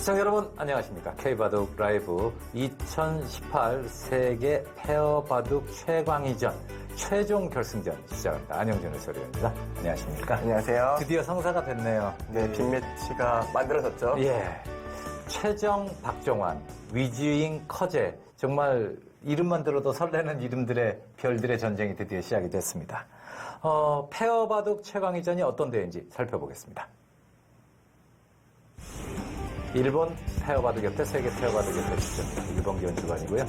시청자 여러분 안녕하십니까. K바둑 라이브 2018 세계 페어바둑 최강위전 최종 결승전 시작합니다. 안영준 해설위원입니다. 안녕하십니까. 안녕하세요. 드디어 성사가 됐네요. 네, 빅매치가 만들어졌죠. 예. 최정, 박정환, 위즈잉, 커제, 정말 이름만 들어도 설레는 이름들의 별들의 전쟁이 드디어 시작이 됐습니다. 페어바둑 최강위전이 어떤 대회인지 살펴보겠습니다. 일본 페어바둑협회 세계 페어바둑협회 출전입니다. 일본 기원 주관이고요.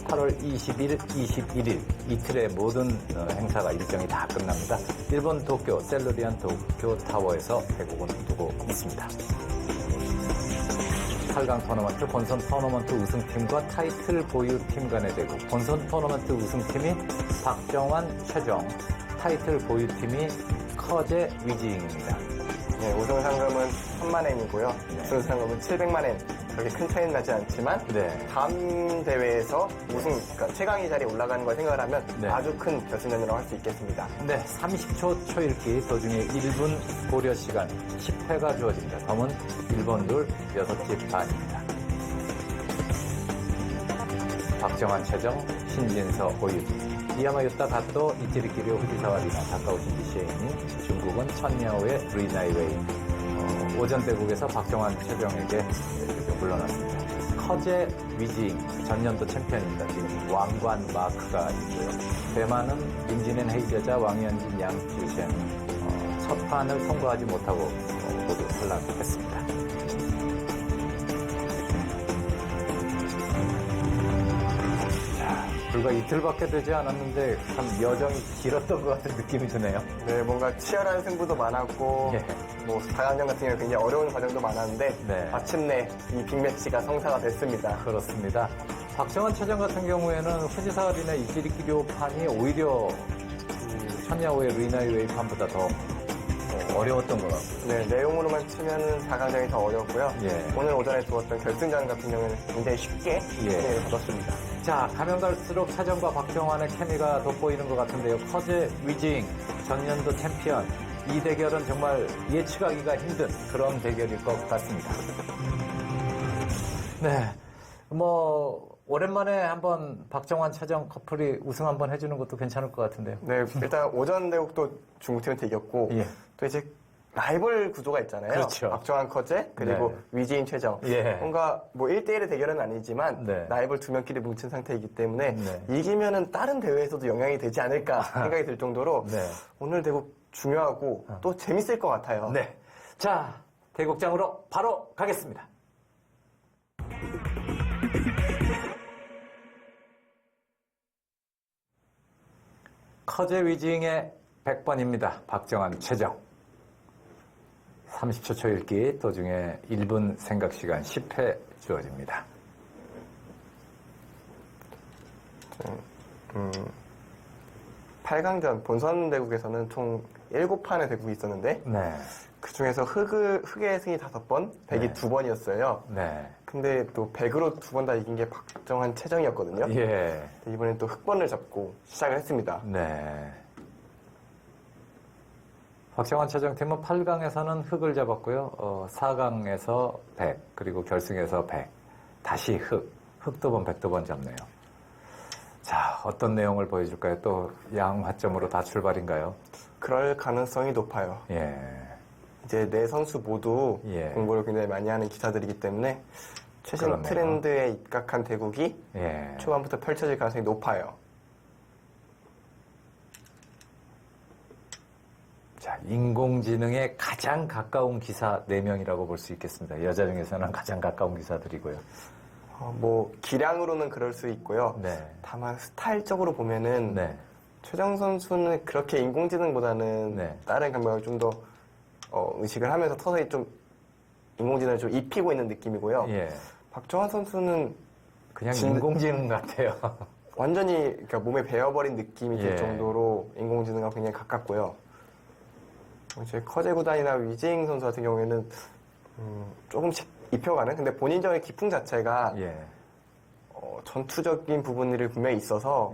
8월 20일, 21일 이틀의 모든 행사가 일정이 다 끝납니다. 일본 도쿄 셀루리안 도쿄 타워에서 대국은 두고 있습니다. 8강 토너먼트 본선 토너먼트 우승팀과 타이틀 보유팀 간의 대국. 본선 토너먼트 우승팀이 박정환, 최정, 타이틀 보유팀이 커제, 위즈잉입니다. 네, 우승 상금은 3만엔이고요. 우승 상금은 700만엔. 그렇게 큰 차이는 나지 않지만 다음 대회에서 우승, 그러니까 최강위 자리에 올라가는 걸 생각을 하면 아주 큰 결승전이라고 할 수 있겠습니다. 네, 30초 초읽기 도중에 1분 고려 시간 10회가 주어집니다. 덤은 1번 룰 6집 반입니다. 박정환, 최정, 신진서, 오유, 이야마유타 가토, 이치리키류, 후지사와 리나, 다카오신지 시에이니, 중국은 천야오의 루이나이웨이. 오전 대국에서 박정환, 최정에게 물러났습니다. 커제, 위징, 전년도 챔피언입니다. 지금 왕관 마크가 있고요. 대만은 임진엔 헤이저자, 왕현진, 양주셴. 첫 판을 통과하지 못하고 모두 탈락했습니다. 불과 이틀밖에 되지 않았는데 참 여정이 길었던 것 같은 느낌이 드네요. 네, 뭔가 치열한 승부도 많았고 뭐 4강전 같은 경우는 굉장히 어려운 과정도 많았는데 마침내 이 빅매치가 성사가 됐습니다. 그렇습니다. 박정환, 최정 같은 경우에는 후지사 리나 이치리키료 판이 오히려 천야오의 루이나이웨이 판보다 더 어려웠던 것 같고요. 네, 내용으로만 치면은 4강전이 더 어렵고요. 오늘 오전에 두었던 결승전 같은 경우는 굉장히 쉽게 받았습니다. 자, 가면 갈수록 최정과 박정환의 케미가 돋보이는 것 같은데요. 커제, 위징, 전년도 챔피언. 이 대결은 정말 예측하기가 힘든 그런 대결일 것 같습니다. 네. 오랜만에 한번 박정환, 최정 커플이 우승 한번 해주는 것도 괜찮을 것 같은데요. 네, 일단 오전 대국도 중국팀한테 이겼고, 또 이제 라이벌 구도가 있잖아요. 그렇죠. 박정환, 커제, 그리고 위지인, 최정. 뭔가 뭐 1대1의 대결은 아니지만 라이벌 두 명끼리 뭉친 상태이기 때문에 이기면은 다른 대회에서도 영향이 되지 않을까 생각이 들 정도로 오늘 대국 중요하고 또 재밌을 것 같아요. 네. 자, 대국장으로 바로 가겠습니다. 커제 위징의 100번입니다. 박정환, 최정. 30초 초읽기 도중에 1분 생각시간 10회 주어집니다. 8강전 본선 대국에서는 총 7판의 대국이 있었는데 그 중에서 흑의 승이 5번, 백이 2번이었어요. 근데 또 백으로 2번 다 이긴 게 박정환, 최정이었거든요. 이번엔 또 흑번을 잡고 시작을 했습니다. 박정환, 최정 팀은 8강에서는 흑을 잡았고요. 4강에서 백, 그리고 결승에서 백, 다시 흑도 번, 백도 번 잡네요. 자, 어떤 내용을 보여줄까요? 또 양화점으로 다 출발인가요? 그럴 가능성이 높아요. 이제 네 선수 모두 공부를 굉장히 많이 하는 기사들이기 때문에 최신 트렌드에 입각한 대국이 초반부터 펼쳐질 가능성이 높아요. 자, 인공지능에 가장 가까운 기사 4명이라고 볼 수 있겠습니다. 여자 중에서는 가장 가까운 기사들이고요. 뭐 기량으로는 그럴 수 있고요. 다만 스타일적으로 보면은 최정 선수는 그렇게 인공지능보다는 다른 감각을 좀 더 의식을 하면서 서서히 좀 인공지능을 좀 입히고 있는 느낌이고요. 박정환 선수는 그냥 인공지능 같아요. 완전히 그러니까 몸에 배어버린 느낌이 들 정도로 인공지능과 굉장히 가깝고요. 이제 커제 구단이나 위징 선수 같은 경우에는 조금씩 입혀가는, 근데 본인적인 기풍 자체가 전투적인 부분들이 분명히 있어서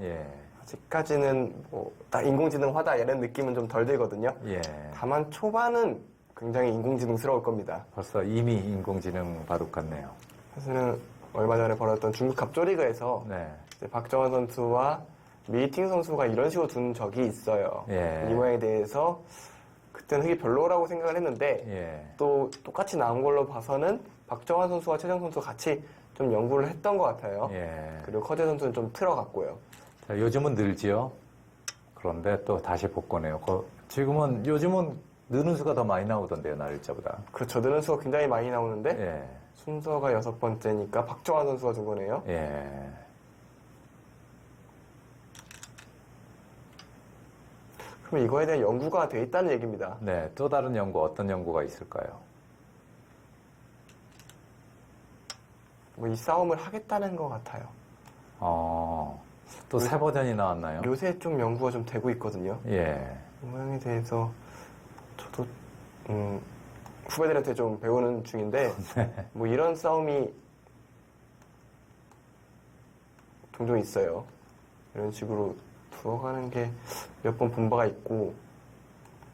아직까지는 뭐 딱 인공지능화다 이런 느낌은 좀 덜 들거든요. 다만 초반은 굉장히 인공지능스러울 겁니다. 벌써 이미 인공지능 바둑 같네요. 사실은 얼마 전에 벌어졌던 중국 갑조리그에서 네. 이제 박정환 선수와 미팅 선수가 이런 식으로 둔 적이 있어요. 예. 이 모양에 대해서 그때는 흙이 별로라고 생각을 했는데 예. 또 똑같이 나온 걸로 봐서는 박정환 선수와 최정 선수가 같이 좀 연구를 했던 것 같아요. 예. 그리고 커제 선수는 좀 틀어갔고요. 자, 요즘은 늘지요. 그런데 또 다시 복권해요. 지금은 요즘은 느는 수가 더 많이 나오던데요, 날짜보다. 그렇죠. 느는 수가 굉장히 많이 나오는데 예. 순서가 6번째니까 박정환 선수가 준 거네요. 예. 그럼 이거에 대한 연구가 돼 있다는 얘기입니다. 네, 또 다른 연구, 어떤 연구가 있을까요? 뭐 이 싸움을 하겠다는 것 같아요. 또 새 버전이 나왔나요? 요새 좀 연구가 좀 되고 있거든요. 예. 이 모양에 대해서 저도 후배들한테 좀 배우는 중인데 뭐 이런 싸움이 종종 있어요. 이런 식으로 두어가는 게 몇 번 본 바가 있고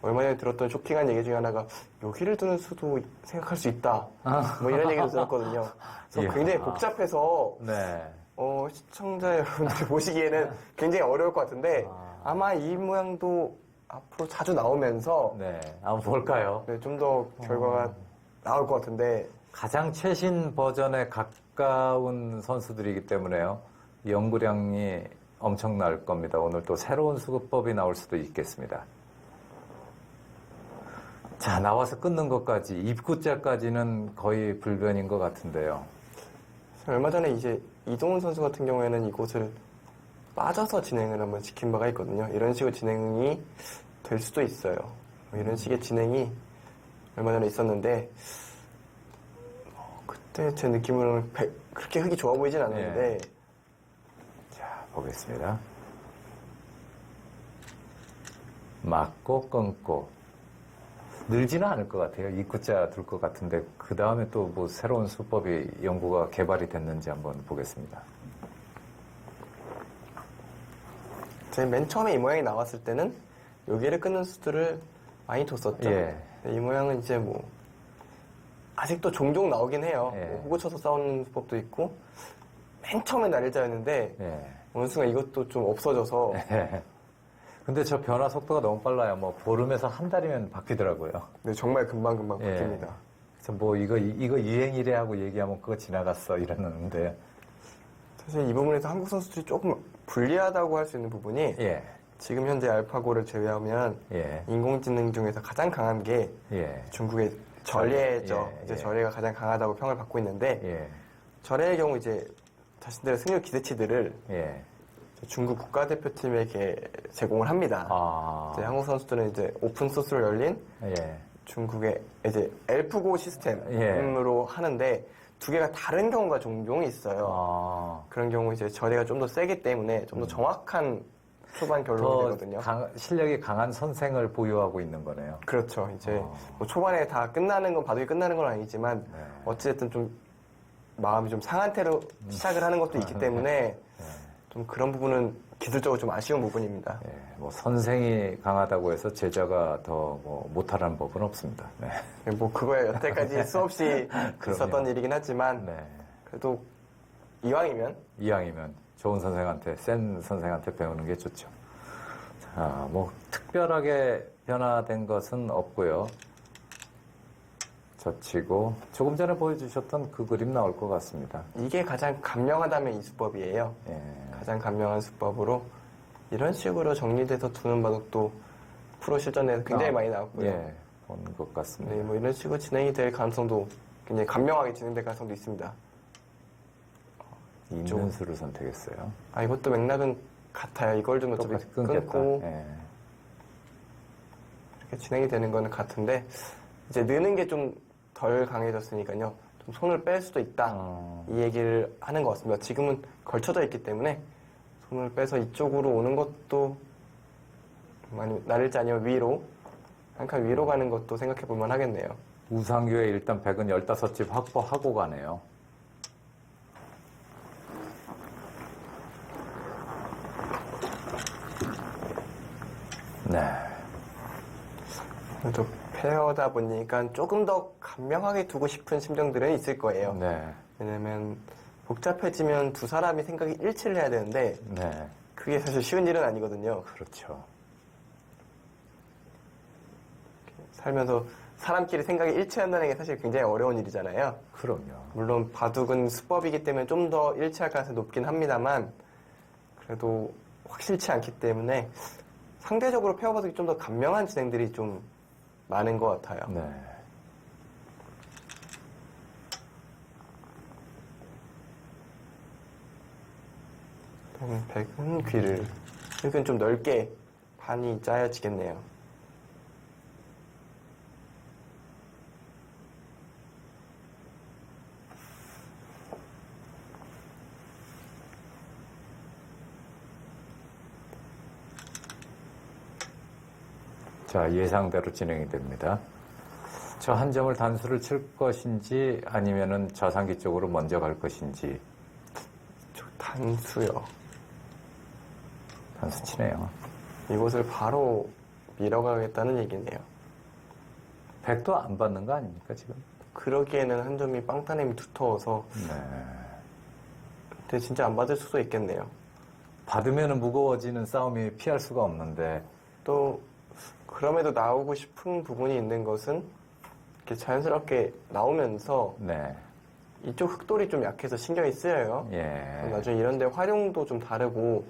얼마 전에 들었던 쇼킹한 얘기 중에 하나가 여기를 두는 수도 생각할 수 있다. 뭐 이런 얘기도 들었거든요. 그래서 이야. 굉장히 복잡해서 네. 시청자 여러분들이 보시기에는 굉장히 어려울 것 같은데 아마 이 모양도 앞으로 자주 나오면서 네. 한번 볼까요? 네, 좀 더 결과가 나올 것 같은데 가장 최신 버전에 가까운 선수들이기 때문에요. 연구량이 엄청날 겁니다. 오늘 또 새로운 수급법이 나올 수도 있겠습니다. 자, 나와서 끊는 것까지, 입구자까지는 거의 불변인 것 같은데요. 얼마 전에 이제 이동훈 선수 같은 경우에는 이곳을 빠져서 진행을 한번 시킨 바가 있거든요. 이런 식으로 진행이 될 수도 있어요. 뭐 이런 식의 진행이 얼마 전에 있었는데 그때 제 느낌으로는 그렇게 흙이 좋아 보이진 않았는데 자, 보겠습니다. 맞고 끊고 늘지는 않을 것 같아요. 입구자 둘 것 같은데 그 다음에 또 뭐 새로운 수법이 연구가 개발이 됐는지 한번 보겠습니다. 제가 맨 처음에 이 모양이 나왔을 때는 여기를 끊는 수들을 많이 뒀었죠. 예. 이 모양은 이제 뭐 아직도 종종 나오긴 해요. 예. 뭐 호구 쳐서 싸우는 수법도 있고 맨 처음에 날짜였는데 예. 어느 순간 이것도 좀 없어져서 근데 저 변화 속도가 너무 빨라요. 뭐 보름에서 한 달이면 바뀌더라고요. 네, 정말 금방금방 예. 바뀝니다. 그래서 뭐 이거 유행이래 하고 얘기하면 그거 지나갔어 이러는데. 사실 이 부분에서 한국 선수들이 조금 불리하다고 할 수 있는 부분이 예. 지금 현재 알파고를 제외하면 예. 인공지능 중에서 가장 강한 게 예. 중국의 절예죠. 예, 이제 예. 절예가 가장 강하다고 평을 받고 있는데 예. 절예의 경우 이제 자신들의 승률 기대치들을 예. 중국 국가대표팀에게 제공을 합니다. 아. 이제 한국 선수들은 이제 오픈 소스로 열린 예. 중국의 이제 엘프고 시스템으로 하는데 두 개가 다른 경우가 종종 있어요. 아. 그런 경우 이제 절예가 좀 더 세기 때문에 좀 더 정확한 초반 결론이 되거든요. 실력이 강한 선생을 보유하고 있는 거네요. 그렇죠. 이제 뭐 초반에 다 끝나는 건 바둑이 끝나는 건 아니지만 네. 어찌됐든 좀 마음이 좀 상한태로 시작을 하는 것도 있기 때문에 좀 그런 부분은 기술적으로 좀 아쉬운 부분입니다. 예, 뭐 선생이 강하다고 해서 제자가 더 뭐 못하라는 법은 없습니다. 네. 뭐 그거야 여태까지 수없이 있었던 일이긴 하지만 네. 그래도 이왕이면 좋은 선생한테, 센 선생한테 배우는 게 좋죠. 자, 뭐 특별하게 변화된 것은 없고요. 젖히고 조금 전에 보여주셨던 그 그림 나올 것 같습니다. 이게 가장 간명하다면 이 수법이에요. 예. 가장 간명한 수법으로 이런 식으로 정리돼서 두는 바둑도 프로 실전에서 굉장히 많이 나왔고요. 예, 본 것 같습니다. 네, 뭐 이런 식으로 진행이 될 가능성도 굉장히 간명하게 진행될 가능성도 있습니다. 있는 수를 선택했어요. 이것도 맥락은 같아요. 이걸 좀 어차피 똑같이 끊겠다. 끊고 예. 이렇게 진행이 되는 거는 같은데 이제 느는 게 좀 덜 강해졌으니까요. 좀 손을 뺄 수도 있다. 이 얘기를 하는 것 같습니다. 지금은 걸쳐져 있기 때문에 손을 빼서 이쪽으로 오는 것도 나를지 아니면 위로 한 칸 위로 가는 것도 생각해 볼 만 하겠네요. 우상규의 일단 100은 15집 확보하고 가네요. 네. 그래도 페어다 보니까 조금 더 간명하게 두고 싶은 심정들은 있을 거예요. 네. 왜냐면 복잡해지면 두 사람이 생각이 일치를 해야 되는데 그게 사실 쉬운 일은 아니거든요. 그렇죠. 살면서 사람끼리 생각이 일치한다는 게 사실 굉장히 어려운 일이잖아요. 그럼요. 물론 바둑은 수법이기 때문에 좀 더 일치할 가능성이 높긴 합니다만 그래도 확실치 않기 때문에 상대적으로 페어 바둑이 좀 더 간명한 진행들이 좀 많은 것 같아요. 네. 백은 귀를 흙은 좀 넓게 판이 짜여지겠네요. 자, 예상대로 진행이 됩니다. 저 한 점을 단수를 칠 것인지 아니면은 저상기 쪽으로 먼저 갈 것인지. 저 단수요. 단수 치네요. 이곳을 바로 밀어가겠다는 얘기네요. 백도 안 받는 거 아닙니까, 지금? 그러기에는 한 점이 빵따님이 두터워서 네. 근데 진짜 안 받을 수도 있겠네요. 받으면 무거워지는 싸움이 피할 수가 없는데. 또 그럼에도 나오고 싶은 부분이 있는 것은 이렇게 자연스럽게 나오면서 네. 이쪽 흑돌이 좀 약해서 신경이 쓰여요. 예. 나중에 이런데 활용도 좀 다르고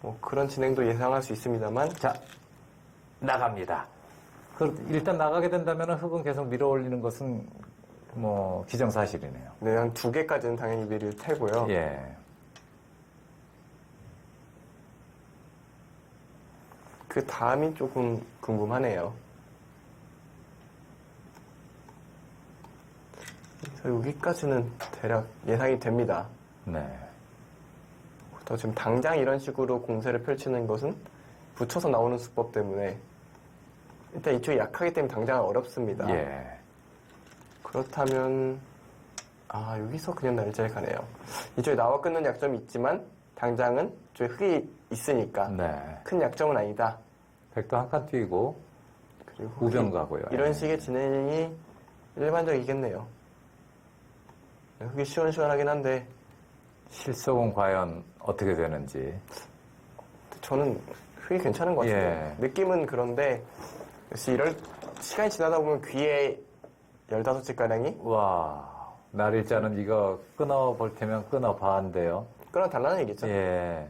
뭐 그런 진행도 예상할 수 있습니다만 자, 나갑니다. 일단 나가게 된다면 흑은 계속 밀어 올리는 것은 뭐 기정사실이네요. 네, 한 2개까지는 당연히 밀을 테고요. 예. 그 다음이 조금 궁금하네요. 그래서 여기까지는 대략 예상이 됩니다. 네. 또 지금 당장 이런 식으로 공세를 펼치는 것은 붙여서 나오는 수법 때문에 일단 이쪽이 약하기 때문에 당장은 어렵습니다. 예. 그렇다면 여기서 그냥 날짜를 가네요. 이쪽에 나와 끊는 약점이 있지만 당장은 이쪽에 흙이 있으니까 네. 큰 약점은 아니다. 백도 한 칸 뛰고 그리고 우변 가고요. 이런 예. 식의 진행이 일반적이겠네요. 흙이 시원시원하긴 한데 실속은 과연 어떻게 되는지. 저는 흙이 괜찮은 것 같아요. 예. 느낌은 그런데 역시 이럴 시간이 지나다 보면 귀에 15찌가량이 와, 날일자는 이거 끊어볼 테면 끊어봐한대요. 끊어달라는 얘기죠. 예.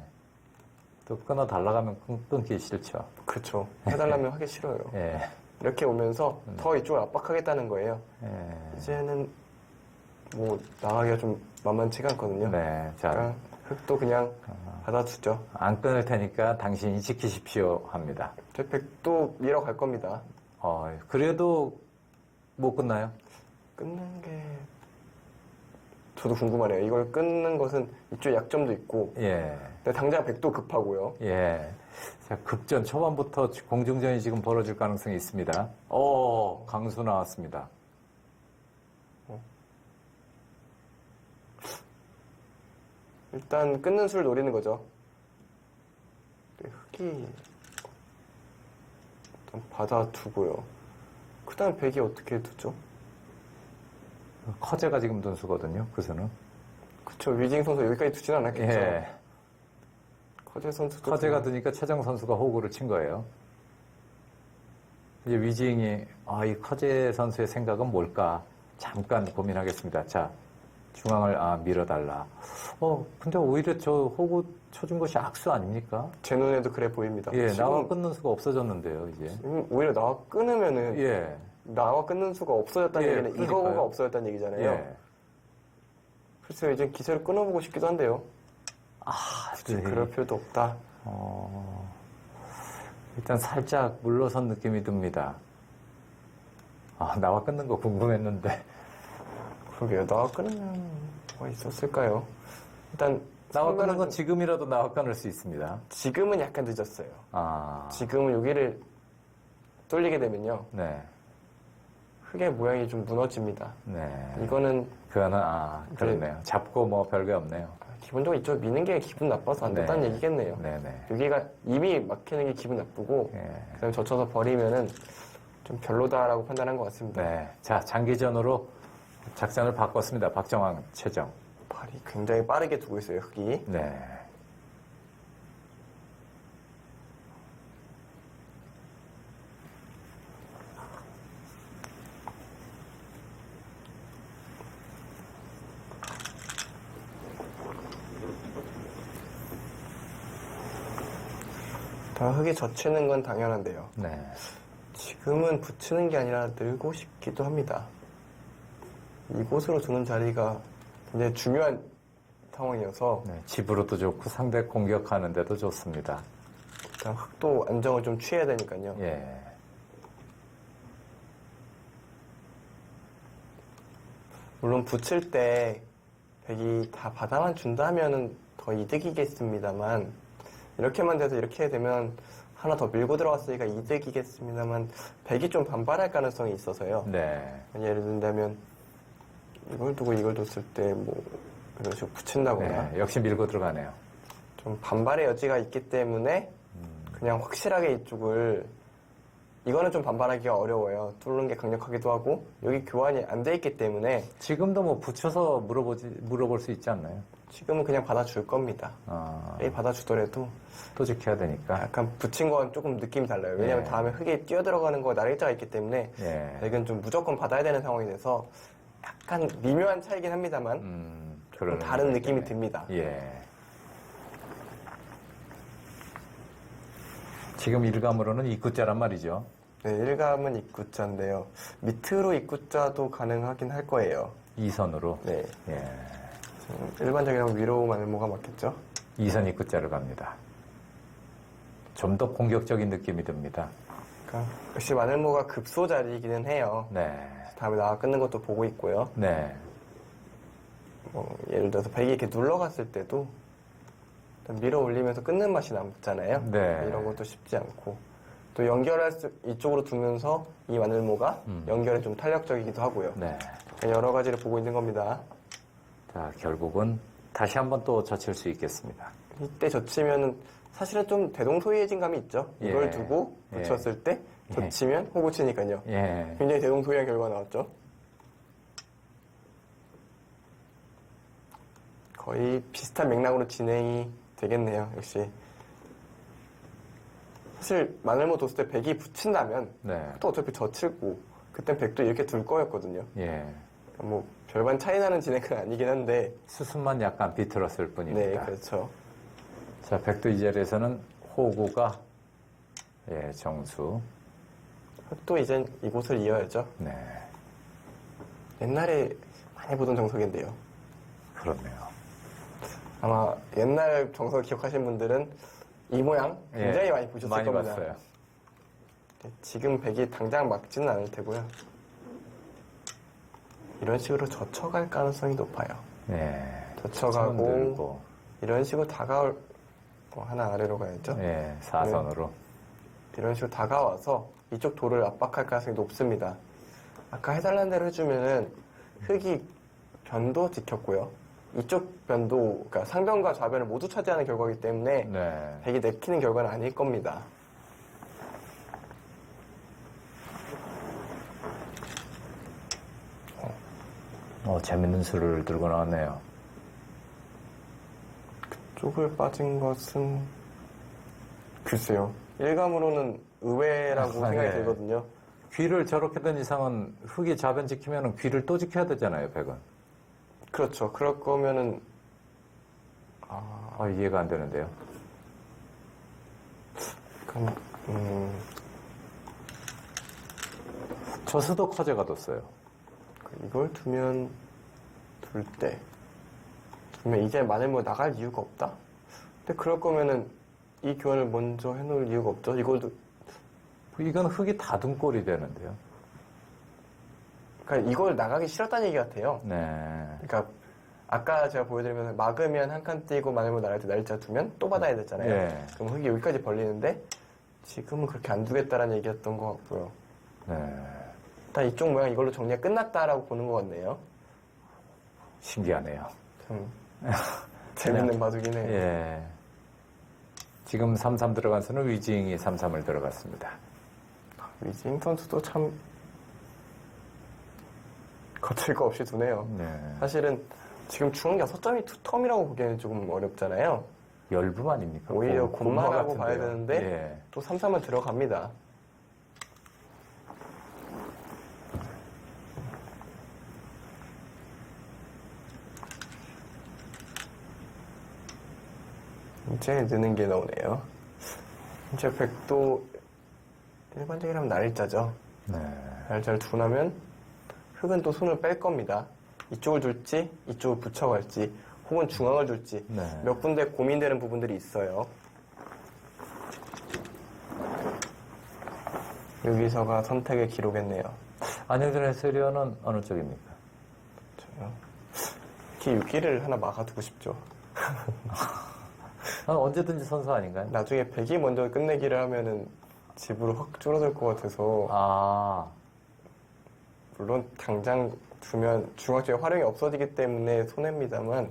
또 끊어달라가면 끊기 싫죠. 그렇죠. 해달라면 하기 싫어요. 예. 이렇게 오면서 더 이쪽을 압박하겠다는 거예요. 예. 이제는 뭐 나가기가 좀 만만치가 않거든요. 네. 자, 그러니까 흙도 그냥 받아주죠. 안 끊을 테니까 당신이 지키십시오 합니다. 저 백도 밀어 갈 겁니다. 그래도 못 끝나요? 끊는 게 저도 궁금하네요. 이걸 끊는 것은 이쪽 약점도 있고 예. 근데 당장 백도 급하고요. 예. 자, 급전 초반부터 공중전이 지금 벌어질 가능성이 있습니다. 강수 나왔습니다. 일단 끊는 수를 노리는 거죠. 흙이 일단 받아두고요. 그 다음 백이 어떻게 두죠? 커제가 지금 둔수거든요, 그 수는. 그쵸. 위징 선수 여기까지 두진 않았겠죠. 예. 커제 선수도 커제가 드니까 최정 선수가 호구를 친 거예요. 이제 위징이, 이 커제 선수의 생각은 뭘까? 잠깐 고민하겠습니다. 자, 중앙을, 밀어달라. 근데 오히려 저 호구 쳐준 것이 악수 아닙니까? 제 눈에도 그래 보입니다. 예, 지금 나와 끊는 수가 없어졌는데요, 이제. 오히려 나와 끊으면은 예. 나와 끊는 수가 없어졌다는 예, 얘기는 그러니까요. 이거가 없어졌다는 얘기잖아요. 예. 글쎄요, 이제 기세를 끊어보고 싶기도 한데요. 굳이 네. 그럴 필요도 없다. 일단 살짝 물러선 느낌이 듭니다. 나와 끊는 거 궁금했는데. 그러게요. 나와 끊으면 뭐가 있었을까요? 일단 나와 끊는 건 좀- 지금이라도 나와 끊을 수 있습니다. 지금은 약간 늦었어요. 지금은 여기를 뚫리게 되면요. 네. 흙의 모양이 좀 무너집니다. 네. 이거는 그거는, 그렇네요. 잡고 뭐 별게 없네요. 기본적으로 이쪽 미는 게 기분 나빠서 안 됐다는 네. 얘기겠네요. 네네. 여기가 이미 막히는 게 기분 나쁘고 예. 그다음에 젖혀서 버리면은 좀 별로다라고 판단한 것 같습니다. 네. 자, 장기전으로 작전을 바꿨습니다. 박정왕 최정. 발이 굉장히 빠르게 두고 있어요, 흑이. 네. 다 흑이 젖히는 건 당연한데요. 네. 지금은 붙이는 게 아니라 늘고 싶기도 합니다. 이곳으로 두는 자리가 굉장히 중요한 상황이어서 네, 집으로도 좋고 상대 공격하는데도 좋습니다. 일단 흑도 안정을 좀 취해야 되니까요. 예. 물론 붙일 때 백이 다 받아만 준다면은 더 이득이겠습니다만 이렇게만 돼서 이렇게 되면 하나 더 밀고 들어갔으니까 이득이겠습니다만 백이 좀 반발할 가능성이 있어서요. 네. 예를 든다면 이걸 두고 이걸 뒀을 때 뭐 이런 식으로 붙인다거나 네, 역시 밀고 들어가네요. 좀 반발의 여지가 있기 때문에 그냥 확실하게 이쪽을 이거는 좀 반발하기가 어려워요. 뚫는 게 강력하기도 하고 여기 교환이 안 돼 있기 때문에 지금도 뭐 붙여서 물어볼 수 있지 않나요? 지금은 그냥 받아줄 겁니다. 아, 받아주더라도 또 지켜야 되니까. 약간 붙인 건 조금 느낌이 달라요. 왜냐면 예. 다음에 흙에 뛰어들어가는 거 날일자가 있기 때문에 예. 백은 좀 무조건 받아야 되는 상황이 돼서 약간 미묘한 차이긴 합니다만 좀 그런 다른 느낌이 있겠네. 듭니다. 예. 지금 일감으로는 입구자란 말이죠. 네, 일감은 입구자인데요. 밑으로 입구자도 가능하긴 할 거예요. 2선으로. 네. 예. 일반적인 위로 마늘모가 맞겠죠? 2선 입구자를 갑니다. 좀 더 공격적인 느낌이 듭니다. 그러니까 역시 마늘모가 급소 자리이기는 해요. 네. 다음에 나와 끊는 것도 보고 있고요. 네. 예를 들어서 백이 이렇게 눌러갔을 때도 일단 밀어 올리면서 끊는 맛이 남잖아요. 네. 이런 것도 쉽지 않고 또 이쪽으로 두면서 이 마늘모가 연결에 좀 탄력적이기도 하고요. 네. 여러 가지를 보고 있는 겁니다. 자, 결국은 다시 한번 또 젖힐 수 있겠습니다. 이때 젖히면은 사실은 좀 대동소이해진 감이 있죠. 이걸 예. 두고 예. 붙였을 때 젖히면 호구치니까요. 예. 굉장히 대동소이한 결과가 나왔죠. 거의 비슷한 맥락으로 진행이 되겠네요. 역시 사실 마늘모 뒀을 때 백이 붙인다면 네. 또 어차피 젖히고 그땐 백도 이렇게 둘 거였거든요. 예. 뭐 별반 차이 나는 진행은 아니긴 한데 수순만 약간 비틀었을 네, 뿐입니다. 그렇죠. 자, 백도 이 자리에서는 호구가 예, 정수. 또 이젠 이곳을 이어야죠. 네. 옛날에 많이 보던 정석인데요. 그렇네요. 아마 옛날 정석 기억하시는 분들은 이 모양 굉장히 예, 많이 보셨을 많이 겁니다. 봤어요. 네, 지금 백이 당장 막지는 않을 테고요. 이런 식으로 젖혀갈 가능성이 높아요. 네. 젖혀가고 들고. 이런 식으로 다가올 하나 아래로 가야죠. 예, 4선으로. 이런 식으로 다가와서 이쪽 돌을 압박할 가능성이 높습니다. 아까 해달라는 대로 해주면은 흙이 변도 지켰고요. 이쪽 변도, 그러니까 상변과 좌변을 모두 차지하는 결과이기 때문에 네. 백이 내키는 결과는 아닐 겁니다. 재밌는 수를 들고 나왔네요. 쪽을 빠진 것은 글쎄요. 일감으로는 의외라고 생각이 네. 들거든요. 귀를 저렇게 된 이상은 흙이 좌변 지키면 귀를 또 지켜야 되잖아요, 백은. 그렇죠. 그럴 거면은 이해가 안 되는데요. 그럼 저수도 커져가 뒀어요. 이걸 두면 둘 때 두면 이제 마늘모 나갈 이유가 없다? 근데 그럴 거면은 이 교환을 먼저 해놓을 이유가 없죠. 이건 흙이 닫은 꼴이 되는데요. 그러니까 이걸 나가기 싫었다는 얘기 같아요. 네. 그러니까 아까 제가 보여드리면 막으면 한 칸 띄고 마늘모 나갈 때 날짜 두면 또 받아야 되잖아요. 네. 그럼 흙이 여기까지 벌리는데 지금은 그렇게 안 두겠다라는 얘기였던 것 같고요. 네. 일단 이쪽 모양 이걸로 정리가 끝났다라고 보는 것 같네요. 신기하네요. 참 재밌는 바둑이네요. 예. 지금 3-3 들어간 수는 위징이 3-3을 들어갔습니다. 위징 선수도 참 거칠 거 없이 두네요. 네. 사실은 지금 중앙 6점이 투텀이라고 보기에는 조금 어렵잖아요. 열분 아닙니까? 오히려 곤만하고 같은데요. 봐야 되는데 예. 또 3-3은 들어갑니다. 이제 느는 게 나오네요. 이제 백도 일반적이라면 날짜죠. 네. 날짜를 두고 나면 흑은 또 손을 뺄 겁니다. 이쪽을 둘지 이쪽을 붙여갈지 혹은 중앙을 둘지 네. 몇 군데 고민되는 부분들이 있어요. 여기서가 선택의 기록했네요. 안영준 해설위원은 어느 쪽입니까? 저요. 이렇게 6기를 하나 막아두고 싶죠. 언제든지 선수 아닌가요? 나중에 백이 먼저 끝내기를 하면은 집으로 확 줄어들 것 같아서 아, 물론 당장 두면 중앙 쪽에 활용이 없어지기 때문에 손해입니다만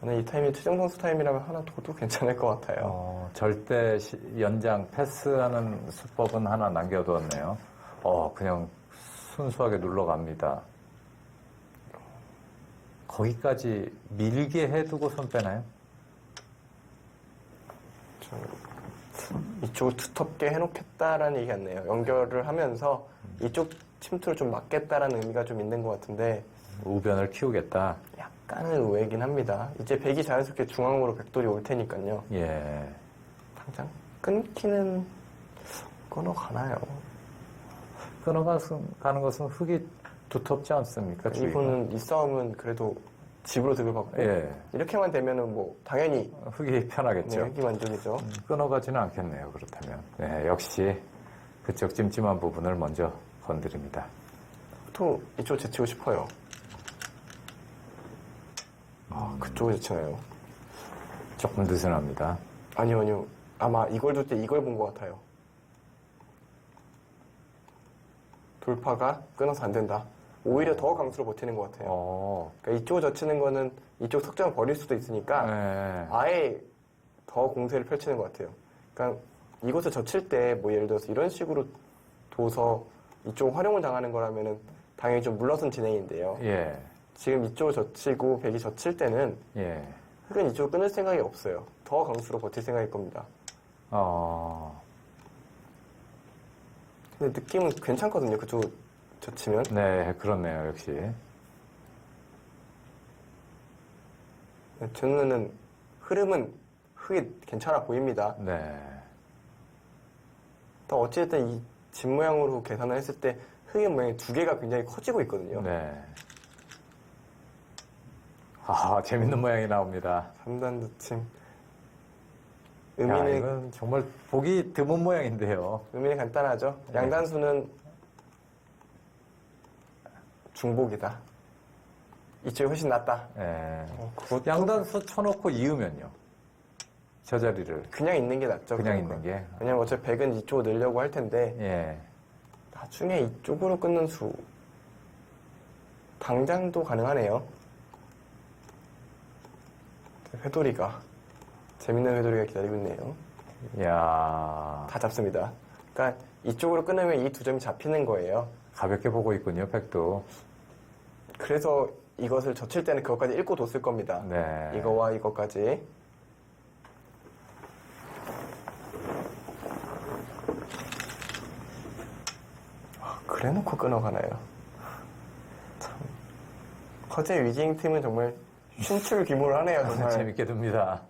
저는 이 타임이 최정 선수 타임이라면 하나 둬도 괜찮을 것 같아요. 절대 연장 패스하는 수법은 하나 남겨두었네요. 그냥 순수하게 눌러갑니다. 거기까지 밀게 해두고 손 빼나요? 이쪽을 두텁게 해놓겠다라는 얘기 같네요. 연결을 하면서 이쪽 침투를 좀 막겠다라는 의미가 좀 있는 것 같은데 우변을 키우겠다. 약간은 의외이긴 합니다. 이제 백이 자연스럽게 중앙으로 백돌이 올 테니까요. 예. 당장 끊기는 끊어가나요? 끊어가는 것은 흙이 두텁지 않습니까? 주위가? 이분은 이 싸움은 그래도 집으로 득을 받고 예. 이렇게만 되면은 뭐 당연히 흙이 편하겠죠. 네, 흑이 만족이죠. 끊어가지는 않겠네요. 그렇다면. 네, 역시 그쪽 찜찜한 부분을 먼저 건드립니다. 또 이쪽 제치고 싶어요. 그쪽을 제치나요? 조금 느슨합니다. 아니요. 아마 이걸 둘 때 이걸 본 것 같아요. 돌파가 끊어서 안 된다. 오히려 더 강수로 버티는 것 같아요. 그러니까 이쪽을 젖히는 거는 이쪽 석점을 버릴 수도 있으니까 네. 아예 더 공세를 펼치는 것 같아요. 그러니까 이곳을 젖힐 때 뭐 예를 들어서 이런 식으로 둬서 이쪽 활용을 당하는 거라면은 당연히 좀 물러선 진행인데요. 예. 지금 이쪽을 젖히고 백이 젖힐 때는 예. 흑은 이쪽을 끊을 생각이 없어요. 더 강수로 버틸 생각일 겁니다. 근데 느낌은 괜찮거든요. 그쪽 젖히면. 네, 그렇네요. 역시. 제 눈에는 흐름은 흑이 괜찮아 보입니다. 네. 또 어찌됐든 이 집 모양으로 계산을 했을 때 흑의 모양이 두 개가 굉장히 커지고 있거든요. 네. 재밌는 모양이 나옵니다. 3단 득침. 이건 정말 보기 드문 모양인데요. 의미는 간단하죠. 네. 양단수는 중복이다. 이쪽이 훨씬 낫다. 예. 그것도 양단수 쳐놓고 이으면요. 저 자리를. 그냥 있는 게 낫죠. 그냥 그런 있는 건. 게. 왜냐면 어차피 백은 이쪽으로 늘려고 할 텐데 예. 나중에 이쪽으로 끊는 수 당장도 가능하네요. 회돌이가 재밌는 회돌이가 기다리고 있네요. 이야. 다 잡습니다. 그러니까 이쪽으로 끊으면 이 두 점이 잡히는 거예요. 가볍게 보고 있군요, 백도. 그래서 이것을 젖힐 때는 그것까지 읽고 뒀을 겁니다. 네. 이거와 이거까지. 그래놓고 끊어가나요? 참. 허재 위징 팀은 정말 신출 귀몰을 하네요, 정말. 재밌게 듭니다.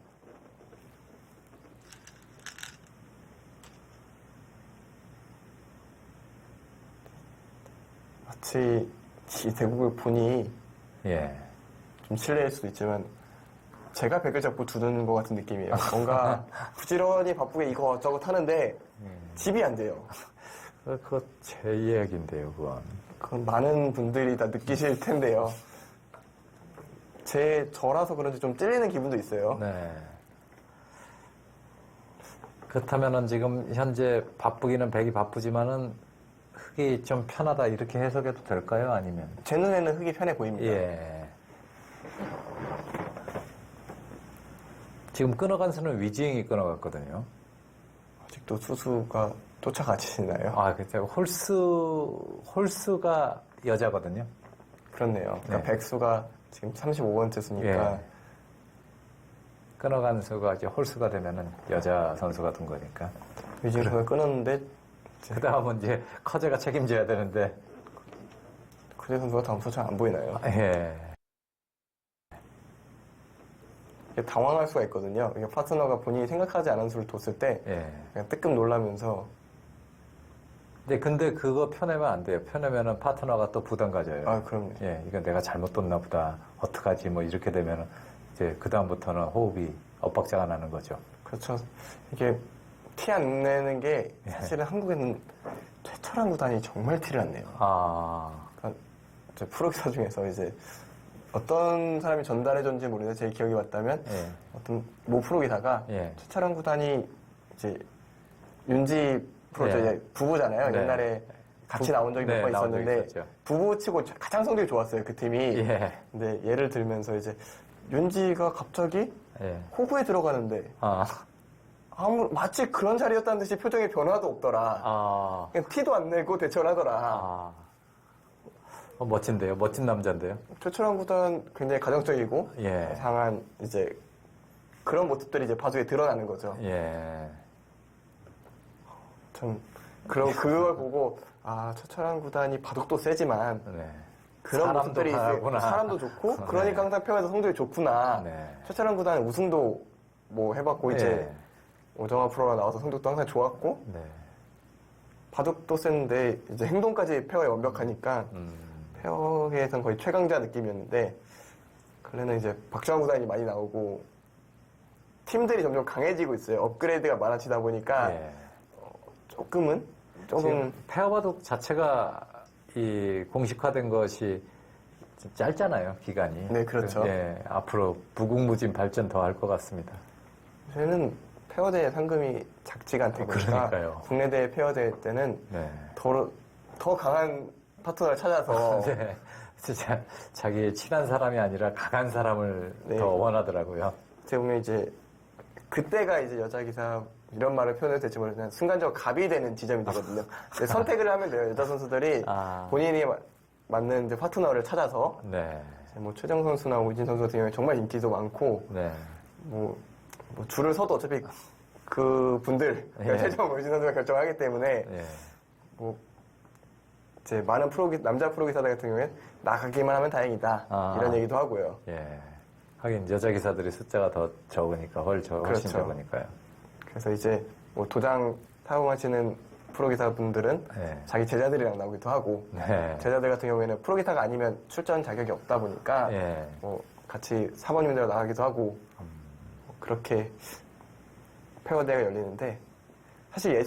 마치 이 대국을 보니 예. 좀 실례일 수도 있지만 제가 백을 잡고 두는 것 같은 느낌이에요. 뭔가 부지런히 바쁘게 이거 저거 타는데 집이 안 돼요. 그거 제 이야기인데요, 그건. 그건 많은 분들이 다 느끼실 텐데요. 저라서 그런지 좀 찔리는 기분도 있어요. 네. 그렇다면은 지금 현재 바쁘기는 백이 바쁘지만은 흑이 좀 편하다 이렇게 해석해도 될까요? 아니면? 제 눈에는 흑이 편해 보입니다. 예. 지금 끊어간 수는 위지행이 끊어갔거든요. 아직도 수수가 쫓아가시나요? 아, 그렇죠. 홀수가 여자거든요. 그렇네요. 그러니까 네. 백수가 지금 35번째 수니까. 예. 끊어가는 수가 이제 홀수가 되면은 여자 선수가 둔 거니까. 유진 선수가 끊었는데, 그 다음은 이제 커제가 책임져야 되는데. 커제 선수가 다음부터 잘 안 보이나요? 예. 당황할 수가 있거든요. 파트너가 본인이 생각하지 않은 수를 뒀을 때, 예. 그냥 뜨끔 놀라면서. 근데 그거 펴내면 안 돼요. 펴내면은 파트너가 또 부담 가져요. 아, 그럼요. 예, 이거 내가 잘못 뒀나 보다. 어떡하지? 뭐 이렇게 되면은 이제 그다음부터는 호흡이 엇박자가 나는 거죠. 그렇죠. 이게 티 안 내는 게 사실은 한국에는 최철한 구단이 정말 티를 안 내요. 그러니까 저 프로기사 중에서 이제 어떤 사람이 전달해줬는지 모르는데 제 기억이 맞다면 어떤 모 프로기사가 최철한 구단이 이제 윤지 프로죠. 이제 부부잖아요. 네. 옛날에 같이 나온 적이 몇 번 있었는데 부부치고 가장 성적이 좋았어요. 그 팀이. 근데 예를 들면서 이제 윤지가 갑자기 호구에 들어가는데 마치 그런 자리였다는 듯이 표정에 변화도 없더라. 그냥 티도 안 내고 대처를 하더라. 멋진데요. 멋진 남자인데요. 최철환 구단 굉장히 가정적이고 상한 이제 그런 모습들이 이제 바둑에 드러나는 거죠. 전 그걸 보고 최철환 구단이 바둑도 세지만 그런 모습들이 있어요. 사람도 좋고 그러니까 항상 평에서 성적이 좋구나. 최철환 구단은 우승도 뭐 해봤고 이제 오정화 프로가 나와서 성적도 항상 좋았고 바둑도 센데 이제 행동까지 페어에 완벽하니까 페어계에선 거의 최강자 느낌이었는데 근래는 이제 박정환 구단이 많이 나오고 팀들이 점점 강해지고 있어요. 업그레이드가 많아지다 보니까 조금 페어 바둑 자체가 이 공식화된 것이 짧잖아요, 기간이. 네, 그렇죠. 앞으로 무궁무진 발전 더 할 것 같습니다. 저는 페어대회 상금이 작지가 않다 보니까 국내 대회 페어대회 때는 더 강한 파트너를 찾아서 진짜 자기 친한 사람이 아니라 강한 사람을 더 원하더라고요. 제가 보면 이제 그때가 이제 여자 기사 이런 말을 표현해도 될지 모르지만 순간적으로 갑이 되는 지점이 되거든요. 선택을 하면 돼요. 여자 선수들이 본인이 맞는 이제 파트너를 찾아서 뭐 최정 선수나 오진 선수 같은 경우에 정말 인기도 많고 뭐 줄을 서도 어차피 그 분들 최정 오진 선수가 결정하기 때문에 뭐 이제 많은 남자 프로기사들 같은 경우에 나가기만 하면 다행이다 이런 얘기도 하고요. 하긴 여자 기사들이 숫자가 더 적으니까 훨씬 적으니까요. 그래서 이제 뭐 도장 사용하시는 프로기사 분들은 자기 제자들이랑 나오기도 하고 제자들 같은 경우에는 프로기사가 아니면 출전 자격이 없다 보니까 뭐 같이 사모님들과 나가기도 하고 그렇게 페어 대회가 열리는데 사실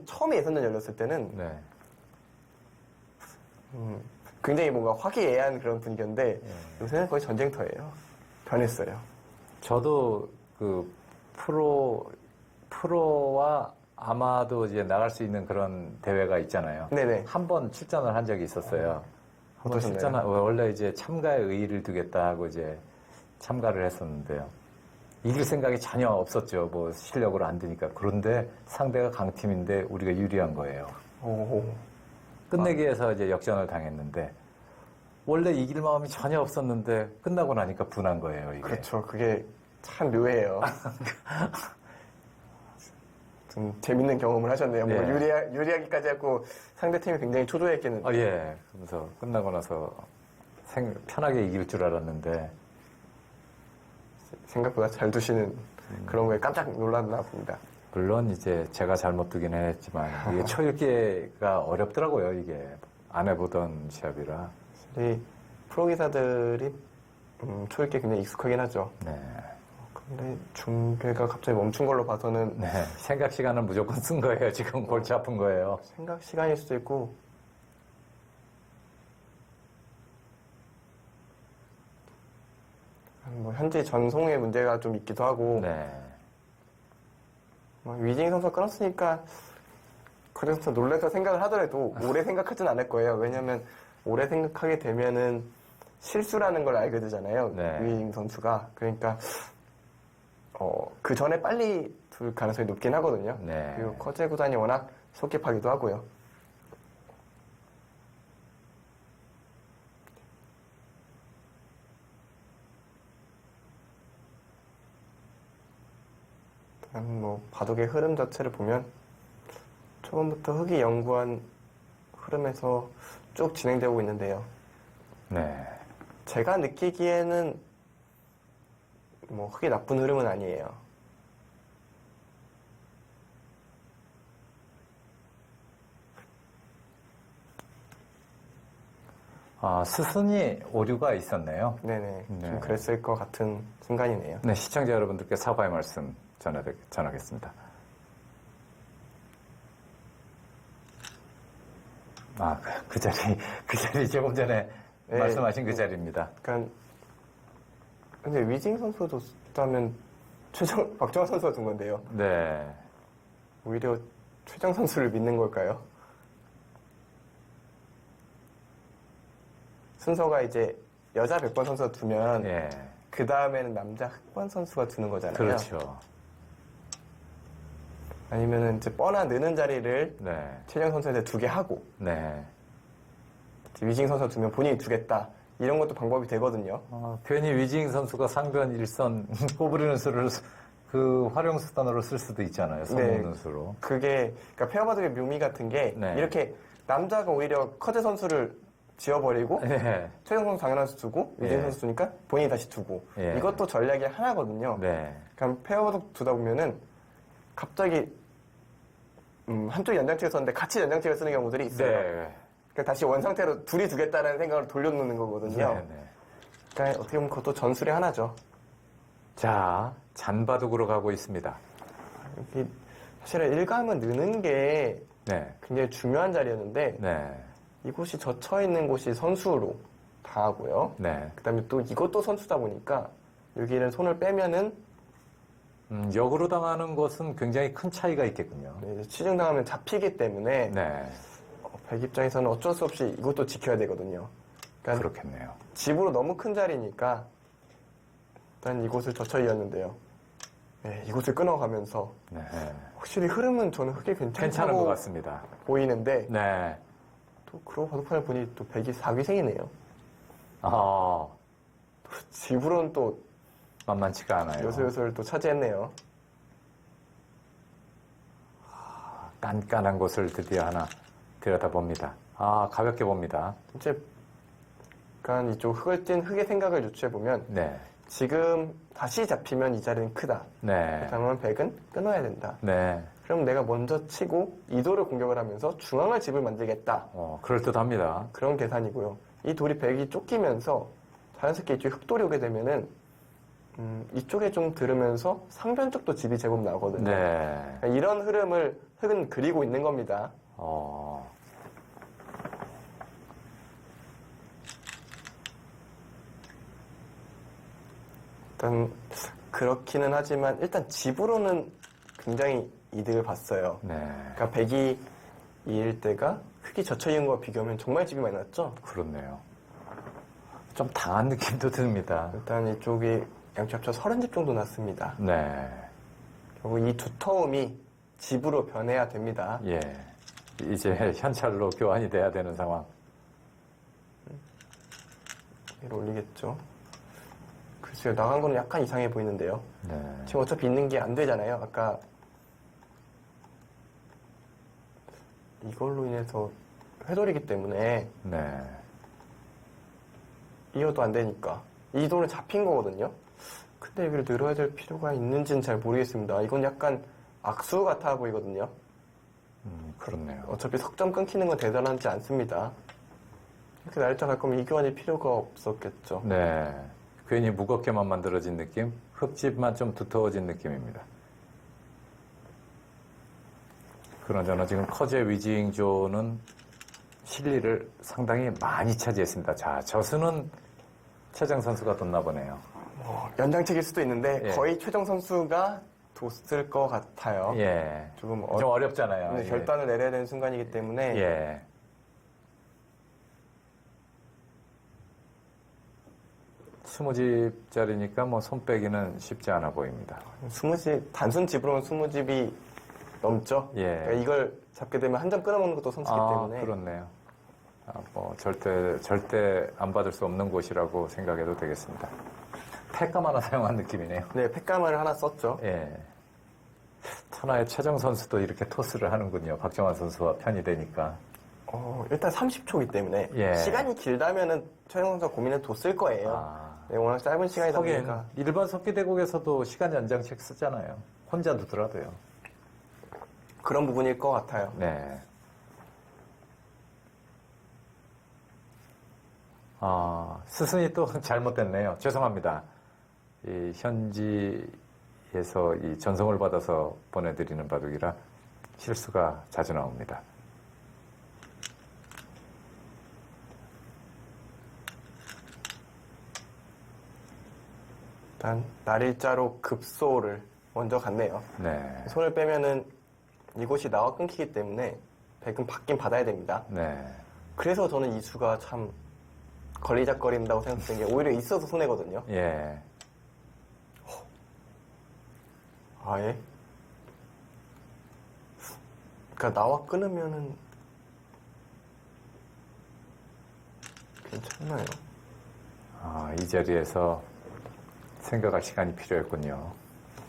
처음에 예선전 열렸을 때는 굉장히 뭔가 화기애애한 그런 분위기였는데 요새는 거의 전쟁터예요. 변했어요. 저도 그 프로와 아마도 이제 나갈 수 있는 그런 대회가 있잖아요. 한 번 출전을 한 적이 있었어요. 한번 원래 이제 참가에 의의를 두겠다 하고 이제 참가를 했었는데요. 이길 생각이 전혀 없었죠. 뭐 실력으로 안 되니까. 그런데 상대가 강팀인데 우리가 유리한 거예요. 끝내기 위해서 이제 역전을 당했는데 원래 이길 마음이 전혀 없었는데 끝나고 나니까 분한 거예요. 이게. 그렇죠. 그게 참 묘해요. 좀 재밌는 경험을 하셨네요. 뭐 유리하기까지 했고 상대팀이 굉장히 초조했겠는데. 그래서 끝나고 나서 편하게 이길 줄 알았는데 생각보다 잘 두시는 그런 거에 깜짝 놀랐나 봅니다. 물론 이제 제가 잘못 두긴 했지만 이게 초읽기가 어렵더라고요. 이게 안 해보던 시합이라. 이 프로기사들이 초읽기 굉장히 익숙하긴 하죠. 근데 중계가 갑자기 멈춘 걸로 봐서는 생각 시간은 무조건 쓴 거예요. 지금 골치 아픈 거예요. 생각 시간일 수도 있고 뭐 현재 전송의 문제가 좀 있기도 하고 위징 선수가 끊었으니까 그래서 놀라서 생각을 하더라도 오래 생각하진 않을 거예요. 왜냐면 오래 생각하게 되면은 실수라는 걸 알게 되잖아요. 위징 선수가. 그러니까 그 전에 빨리 둘 가능성이 높긴 하거든요. 그리고 커제 구단이 워낙 속깁하기도 하고요. 뭐 바둑의 흐름 자체를 보면 초반부터 흑이 연구한 흐름에서 쭉 진행되고 있는데요. 네. 제가 느끼기에는 뭐 흑이 나쁜 흐름은 아니에요. 아, 스승이 오류가 있었네요. 네네. 네. 좀 그랬을 것 같은 순간이네요. 네, 시청자 여러분들께 사과의 말씀 전하겠습니다. 아, 그 자리 조금 전에 네. 말씀하신 그 자리입니다. 그러니까 근데 위징 선수도 썼다면 박정환 선수가 둔 건데요. 네. 오히려 최정 선수를 믿는 걸까요? 순서가 이제 여자 100번 선수가 두면 예. 그 다음에는 남자 흑번 선수가 두는 거잖아요. 그렇죠. 아니면은 이제 뻔한 느는 자리를 네. 최정 선수한테 두게 하고 네. 위징 선수 두면 본인이 두겠다. 이런 것도 방법이 되거든요. 괜히 위징 선수가 상변 일선 꼬부리는 수를 그 활용 수단으로 쓸 수도 있잖아요. 손목는 수로. 그게 그러니까 페어바둑의 묘미 같은 게 네. 이렇게 남자가 오히려 커제 선수를 지워버리고 네. 최정 선수 당연한 수 두고 위징 예. 선수 두니까 본인이 다시 두고 예. 이것도 전략이 하나거든요. 네. 그럼 페어바둑 두다 보면은 갑자기 한쪽이 연장책을 썼는데 같이 연장책을 쓰는 경우들이 있어요. 네. 그러니까 다시 원상태로 둘이 두겠다는 생각을 돌려놓는 거거든요. 네. 네. 그러니까 어떻게 보면 그것도 전술의 하나죠. 자, 잔바둑으로 가고 있습니다. 여기 사실은 일감은 느는 게 네. 굉장히 중요한 자리였는데 네. 이곳이 젖혀 있는 곳이 선수로 당하고요. 네. 그다음에 또 이것도 선수다 보니까 여기는 손을 빼면은 역으로 당하는 것은 굉장히 큰 차이가 있겠군요. 치중당하면 잡히기 때문에 네. 백 입장에서는 어쩔 수 없이 이것도 지켜야 되거든요. 그러니까 그렇겠네요. 집으로 너무 큰 자리니까 일단 이곳을 젖혀 이었는데요. 네, 이곳을 끊어가면서 네. 확실히 흐름은 저는 흑이 괜찮은 것 괜찮다고 같습니다. 보이는데 네. 또 그러고 바둑판을 보니 또 백이 4위생이네요. 아, 집으로는 또 만만치가 않아요. 요소요소를 또 차지했네요. 깐깐한 곳을 드디어 하나 들여다봅니다. 아, 가볍게 봅니다. 이제 약간 이쪽 흑을 띈 흑의 생각을 유추해보면 네. 지금 다시 잡히면 이 자리는 크다. 네. 그렇다면 백은 끊어야 된다. 네. 그럼 내가 먼저 치고 이도를 공격을 하면서 중앙을 집을 만들겠다. 그럴듯합니다. 그런 계산이고요. 이 돌이 백이 쫓기면서 자연스럽게 이쪽에 흑돌이 오게 되면은 이쪽에 좀 들으면서 상변 쪽도 집이 제법 나거든요. 네. 그러니까 이런 흐름을 흑은 그리고 있는 겁니다. 일단 그렇기는 하지만 일단 집으로는 굉장히 이득을 봤어요. 네. 그러니까 백이 이일 때가 흑이 젖혀 있는 거와 비교하면 정말 집이 많이 났죠. 그렇네요. 좀 당한 느낌도 듭니다. 일단 이쪽이 양쪽 합쳐 30집 정도 났습니다. 네. 결국 이 두터움이 집으로 변해야 됩니다. 예. 이제 현찰로 교환이 돼야 되는 상황. 위로 올리겠죠. 글쎄요, 나간 거는 약간 이상해 보이는데요. 네. 지금 어차피 있는 게 안 되잖아요. 아까 이걸로 인해서 회돌이기 때문에 네. 이어도 안 되니까 이 돌은 잡힌 거거든요. 근데 여기를 늘어야 될 필요가 있는지는 잘 모르겠습니다. 이건 약간 악수 같아 보이거든요. 그렇네요. 어차피 석점 끊기는 건 대단하지 않습니다. 이렇게 날짜 갈 거면 이 교환이 필요가 없었겠죠. 네. 괜히 무겁게만 만들어진 느낌? 흙집만 좀 두터워진 느낌입니다. 그나저나 지금 커제 위징조는 실리를 상당히 많이 차지했습니다. 자, 저수는 최정 선수가 뒀나 보네요. 연장책일 수도 있는데 예. 거의 최정 선수가 뒀을 것 같아요. 예. 조금 좀 어렵잖아요. 네, 예. 결단을 내려야 되는 순간이기 때문에 예. 스무집짜리니까 뭐 손 빼기는 쉽지 않아 보입니다. 20집, 단순 집으로는 20집이 넘죠? 예. 그러니까 이걸 잡게 되면 한 점 끊어먹는 것도 선수기 때문에. 그렇네요. 뭐 절대 안 받을 수 없는 곳이라고 생각해도 되겠습니다. 패감 하나 사용한 느낌이네요. 네, 팩감을 하나 썼죠. 예. 천하의 최정 선수도 이렇게 토스를 하는군요. 박정환 선수와 편이 되니까. 일단 30초이기 때문에 예. 시간이 길다면은 최정 선수가 고민을 뒀을 거예요. 네, 워낙 짧은 시간이다 보니까. 일반 석기 대국에서도 시간 연장책 쓰잖아요. 혼자 두더라도요. 그런 부분일 것 같아요. 네. 스승이 또 잘못됐네요. 죄송합니다. 이 현지에서 이 전송을 받아서 보내드리는 바둑이라 실수가 자주 나옵니다. 일단 날일자로 급소를 먼저 갔네요. 네. 손을 빼면은 이곳이 나와 끊기기 때문에 백은 받긴 받아야 됩니다. 네. 그래서 저는 이 수가 참 걸리적거린다고 생각했던 게 오히려 있어서 손해거든요. 예. 아예? 그러니까 나와 끊으면은 괜찮나요? 이 자리에서 생각할 시간이 필요했군요.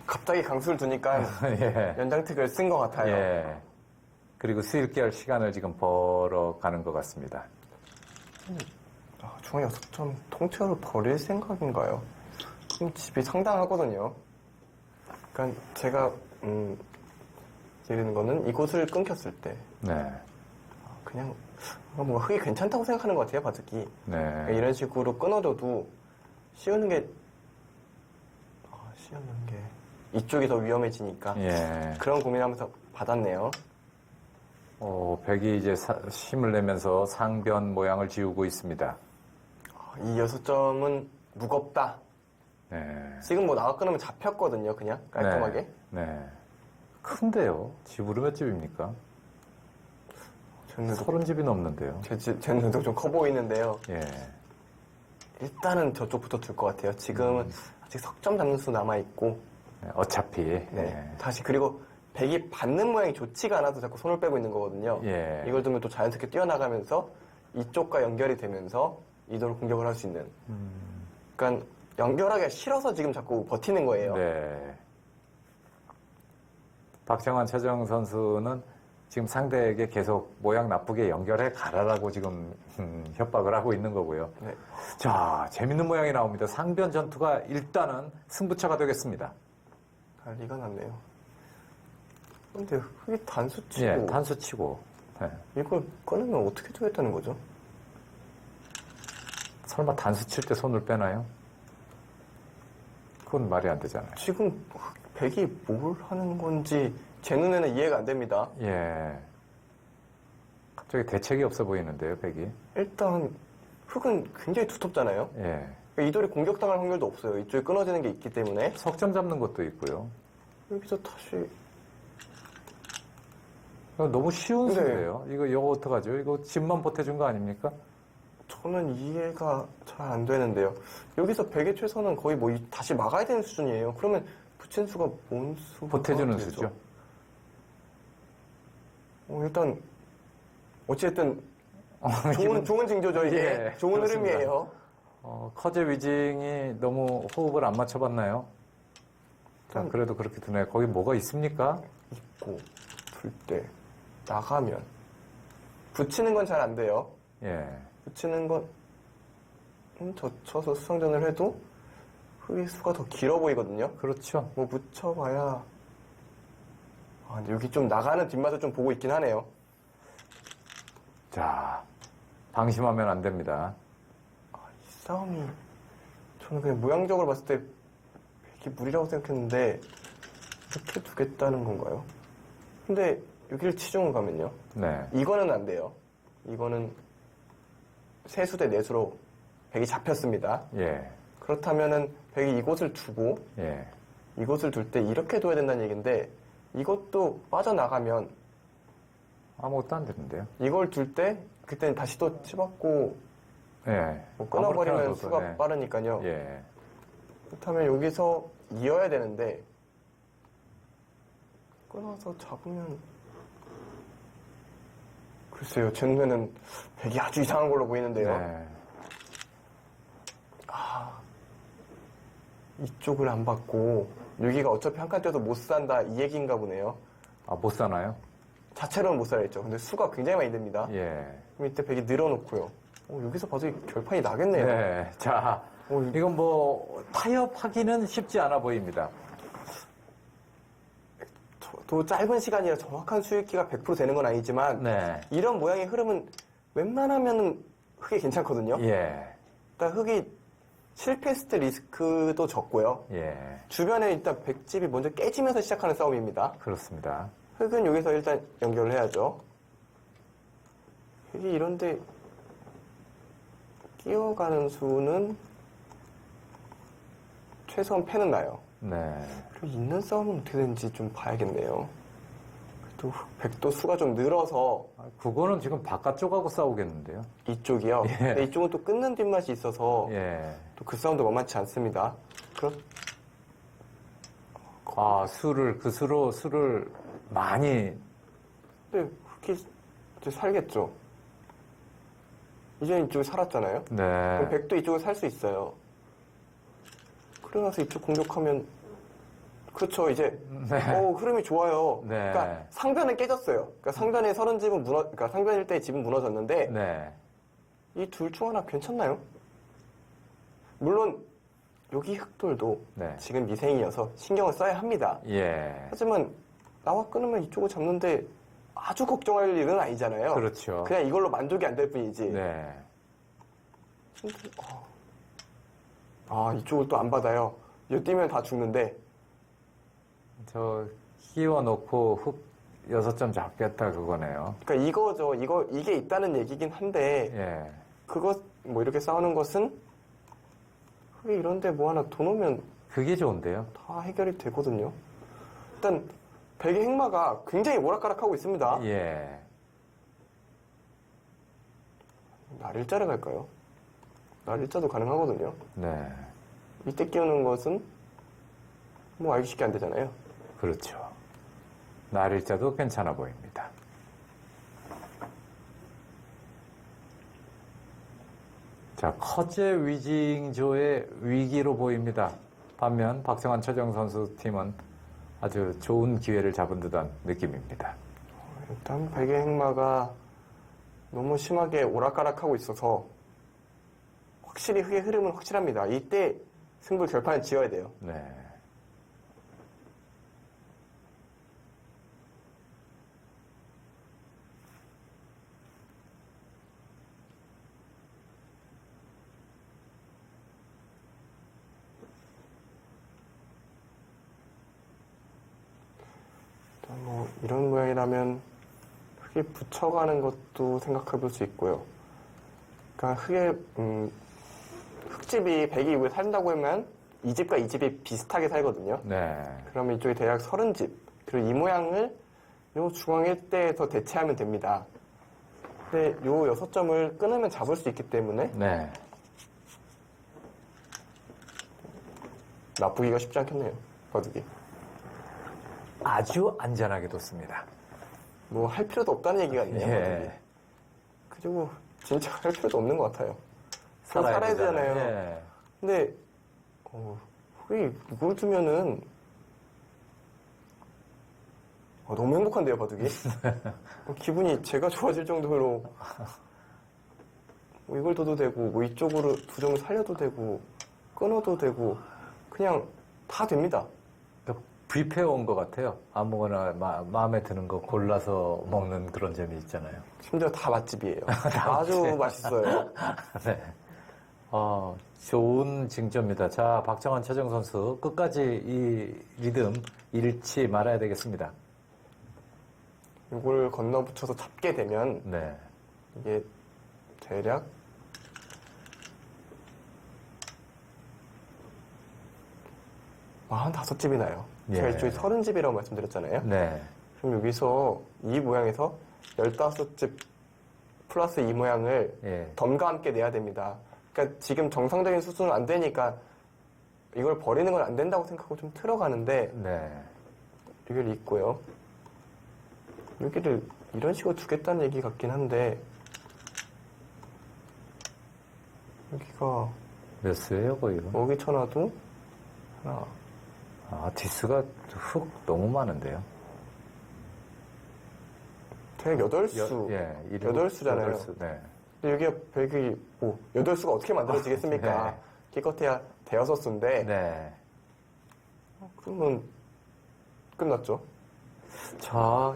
갑자기 강수를 두니까 예. 연장특을 쓴 것 같아요. 예. 그리고 수일기 할 시간을 지금 벌어가는 것 같습니다. 중앙 6점 통째로 버릴 생각인가요? 집이 상당하거든요. 그러니까 제가 드리는 거는 이곳을 끊겼을 때 네. 그냥 뭔가 흙이 괜찮다고 생각하는 것 같아요, 바둑이. 네. 이런 식으로 끊어줘도 씌우는 게 이쪽이 더 위험해지니까 예. 그런 고민하면서 받았네요. 백이 이제 힘을 내면서 상변 모양을 지우고 있습니다. 이 6점은 무겁다. 네. 지금 뭐 나가 끊으면 잡혔거든요, 그냥 깔끔하게. 네. 큰데요? 집으로 몇 집입니까? 제 눈도 30집이 넘는데요. 제 눈도 좀 커 보이는데요. 예. 일단은 저쪽부터 둘 것 같아요. 지금은 아직 석점 잡는 수 남아있고. 네, 어차피. 네. 다시 그리고 백이 받는 모양이 좋지가 않아서 자꾸 손을 빼고 있는 거거든요. 예. 이걸 두면 또 자연스럽게 뛰어나가면서 이쪽과 연결이 되면서 이도로 공격을 할 수 있는. 그러니까 연결하기가 싫어서 지금 자꾸 버티는 거예요. 네. 박정환, 최정 선수는 지금 상대에게 계속 모양 나쁘게 연결해 가라라고 지금 협박을 하고 있는 거고요. 네. 자, 재밌는 모양이 나옵니다. 상변 전투가 일단은 승부처가 되겠습니다. 난리가 났네요. 근데 흙이 단수 치고. 예, 단수 치고. 네. 이걸 꺼내면 어떻게 두겠다는 거죠? 설마 단수 칠 때 손을 빼나요? 그건 말이 안 되잖아요. 지금 백이 뭘 하는 건지 제 눈에는 이해가 안 됩니다. 예. 갑자기 대책이 없어 보이는데요, 백이. 일단 흙은 굉장히 두텁잖아요. 예. 이돌이 공격당할 확률도 없어요. 이쪽에 끊어지는 게 있기 때문에. 석점 잡는 것도 있고요. 여기서 다시. 너무 쉬운 네. 수인데요. 이거 어떡하죠? 이거 집만 보태준 거 아닙니까? 저는 이해가 잘 안 되는데요. 여기서 백의 최선은 거의 뭐 다시 막아야 되는 수준이에요. 그러면 붙인 수가 뭔 수가 보태주는 되죠? 수죠. 일단 어쨌든 좋은 징조죠 이게. 예, 좋은 그렇습니다. 흐름이에요. 커제 위징이 너무 호흡을 안 맞춰봤나요? 자, 그래도 그렇게 드네. 거기 뭐가 있습니까? 있고 둘 때 나가면 붙이는 건 잘 안 돼요. 예. 붙이는 건 젖혀서 수성전을 해도 흙의 수가 더 길어 보이거든요. 그렇죠. 뭐 붙여봐야 근데 여기 좀 나가는 뒷맛을 좀 보고 있긴 하네요. 자, 방심하면 안 됩니다. 이 싸움이 저는 그냥 모양적으로 봤을 때 백이 무리라고 생각했는데 이렇게 두겠다는 건가요? 근데 여기를 치중을 가면요. 네. 이거는 안 돼요. 이거는 세수 대 내수로 백이 잡혔습니다. 예. 그렇다면은 백이 이곳을 두고 예. 이곳을 둘 때 이렇게 둬야 된다는 얘기인데 이것도 빠져나가면 아무것도 안 되는데요. 이걸 둘 때 그때는 다시 또 치받고 예. 뭐 끊어버리면 아무렇게나 수가 둬도, 네. 빠르니까요. 예. 그렇다면 여기서 이어야 되는데 끊어서 잡으면 글쎄요. 제 눈에는 백이 아주 이상한 걸로 보이는데요. 네. 이쪽을 안 받고 여기가 어차피 한 칸 뛰어서 못 산다 이 얘기인가 보네요. 아, 못 사나요? 자체로는 못 살아있죠. 근데 수가 굉장히 많이 됩니다. 예. 그럼 이때 백이 늘어놓고요. 여기서 봐도 결판이 나겠네요. 네. 자, 이건 뭐 타협하기는 쉽지 않아 보입니다. 또 짧은 시간이라 정확한 수익기가 100% 되는 건 아니지만 네. 이런 모양의 흐름은 웬만하면 흙이 괜찮거든요. 예. 일단 흙이 실패했을 때 리스크도 적고요. 예. 주변에 일단 백집이 먼저 깨지면서 시작하는 싸움입니다. 그렇습니다. 흙은 여기서 일단 연결을 해야죠. 흙이 이런데 끼어가는 수는 최소한 패는 나요. 네. 그리고 있는 싸움은 어떻게 되는지 좀 봐야겠네요. 또 백도 수가 좀 늘어서 그거는 지금 바깥쪽하고 싸우겠는데요. 이쪽이요. 예. 근데 이쪽은 또 끊는 뒷맛이 있어서 예. 또 그 싸움도 만만치 않습니다. 아, 수를 많이. 근데 흙이 이제 살겠죠. 이제 이쪽에 살았잖아요. 네. 그럼 백도 이쪽에 살 수 있어요. 그러고 나서 이쪽 공격하면 그렇죠. 이제 네. 흐름이 좋아요. 네. 그러니까 상변은 깨졌어요. 그러니까 상변의 30집은 그러니까 상변일 때 집은 무너졌는데 네. 이 둘 중 하나 괜찮나요? 물론 여기 흙돌도 네. 지금 미생이어서 신경을 써야 합니다. 예. 하지만 나와 끊으면 이쪽을 잡는데 아주 걱정할 일은 아니잖아요. 그렇죠. 그냥 이걸로 만족이 안 될 뿐이지. 네. 근데, 이쪽을 또 안 받아요. 이거 뛰면 다 죽는데. 저 끼워놓고 훅 6점 잡겠다 그거네요. 그러니까 이거죠. 이게 있다는 얘기긴 한데 예. 그거 뭐 이렇게 싸우는 것은 흙이 이런데 뭐 하나 더 놓으면 그게 좋은데요. 다 해결이 되거든요. 일단 백의 행마가 굉장히 오락가락하고 있습니다. 예. 날일자를 갈까요? 날일자도 가능하거든요. 네. 이때 끼우는 것은 뭐 알기 쉽게 안 되잖아요. 그렇죠. 날일자도 괜찮아 보입니다. 자, 커제 위징조의 위기로 보입니다. 반면 박정환 최정 선수 팀은 아주 좋은 기회를 잡은 듯한 느낌입니다. 일단 백의 행마가 너무 심하게 오락가락하고 있어서 확실히 흙의 흐름은 확실합니다. 이때 승부 결판을 지어야 돼요. 네. 뭐 이런 모양이라면 흙에 붙여가는 것도 생각해 볼 수 있고요. 그러니까 흙집이 100이 이후에 산다고 하면 이 집과 이 집이 비슷하게 살거든요. 네. 그러면 이쪽이 대략 30집. 그리고 이 모양을 요 중앙 일대에서 대체하면 됩니다. 근데 요 6점을 끊으면 잡을 수 있기 때문에 네. 나쁘기가 쉽지 않겠네요. 바둑이. 아주 안전하게 뒀습니다. 뭐 할 필요도 없다는 얘기가 있네요. 바둑이. 예. 그리고 진짜 할 필요도 없는 것 같아요. 살아야 되잖아요. 예. 근데 흙이 이걸 두면은 너무 행복한데요, 바둑이. 기분이 제가 좋아질 정도로 뭐 이걸 둬도 되고 뭐 이쪽으로 두 점을 살려도 되고 끊어도 되고 그냥 다 됩니다. 뷔페 온 것 같아요. 아무거나 마음에 드는 거 골라서 먹는 그런 재미 있잖아요. 심지어 다 맛집이에요. 아주 맛있어요. 네. 좋은 징조입니다. 자, 박정환 최정 선수 끝까지 이 리듬 잃지 말아야 되겠습니다. 이걸 건너붙여서 잡게 되면 네. 이게 대략 45집이 나요. 제가 예. 이쪽에 30집이라고 말씀드렸잖아요. 네. 그럼 여기서 이 모양에서 15집 플러스 이 모양을 예. 덤과 함께 내야 됩니다. 그러니까 지금 정상적인 수준은 안 되니까 이걸 버리는 건 안 된다고 생각하고 좀 틀어가는데 네. 이걸 있고요. 여기를 이런 식으로 두겠다는 얘기 같긴 한데 여기가 몇 수예요, 거의? 여기 쳐놔도 하나. 아, 뒷수가 흙 너무 많은데요. 대략 8수. 예, 8수잖아요. 8수, 네. 근데 여기가 벽이 뭐 8수가 어떻게 만들어지겠습니까? 네. 기껏해야 대여섯 수인데 네. 그러면 끝났죠. 자,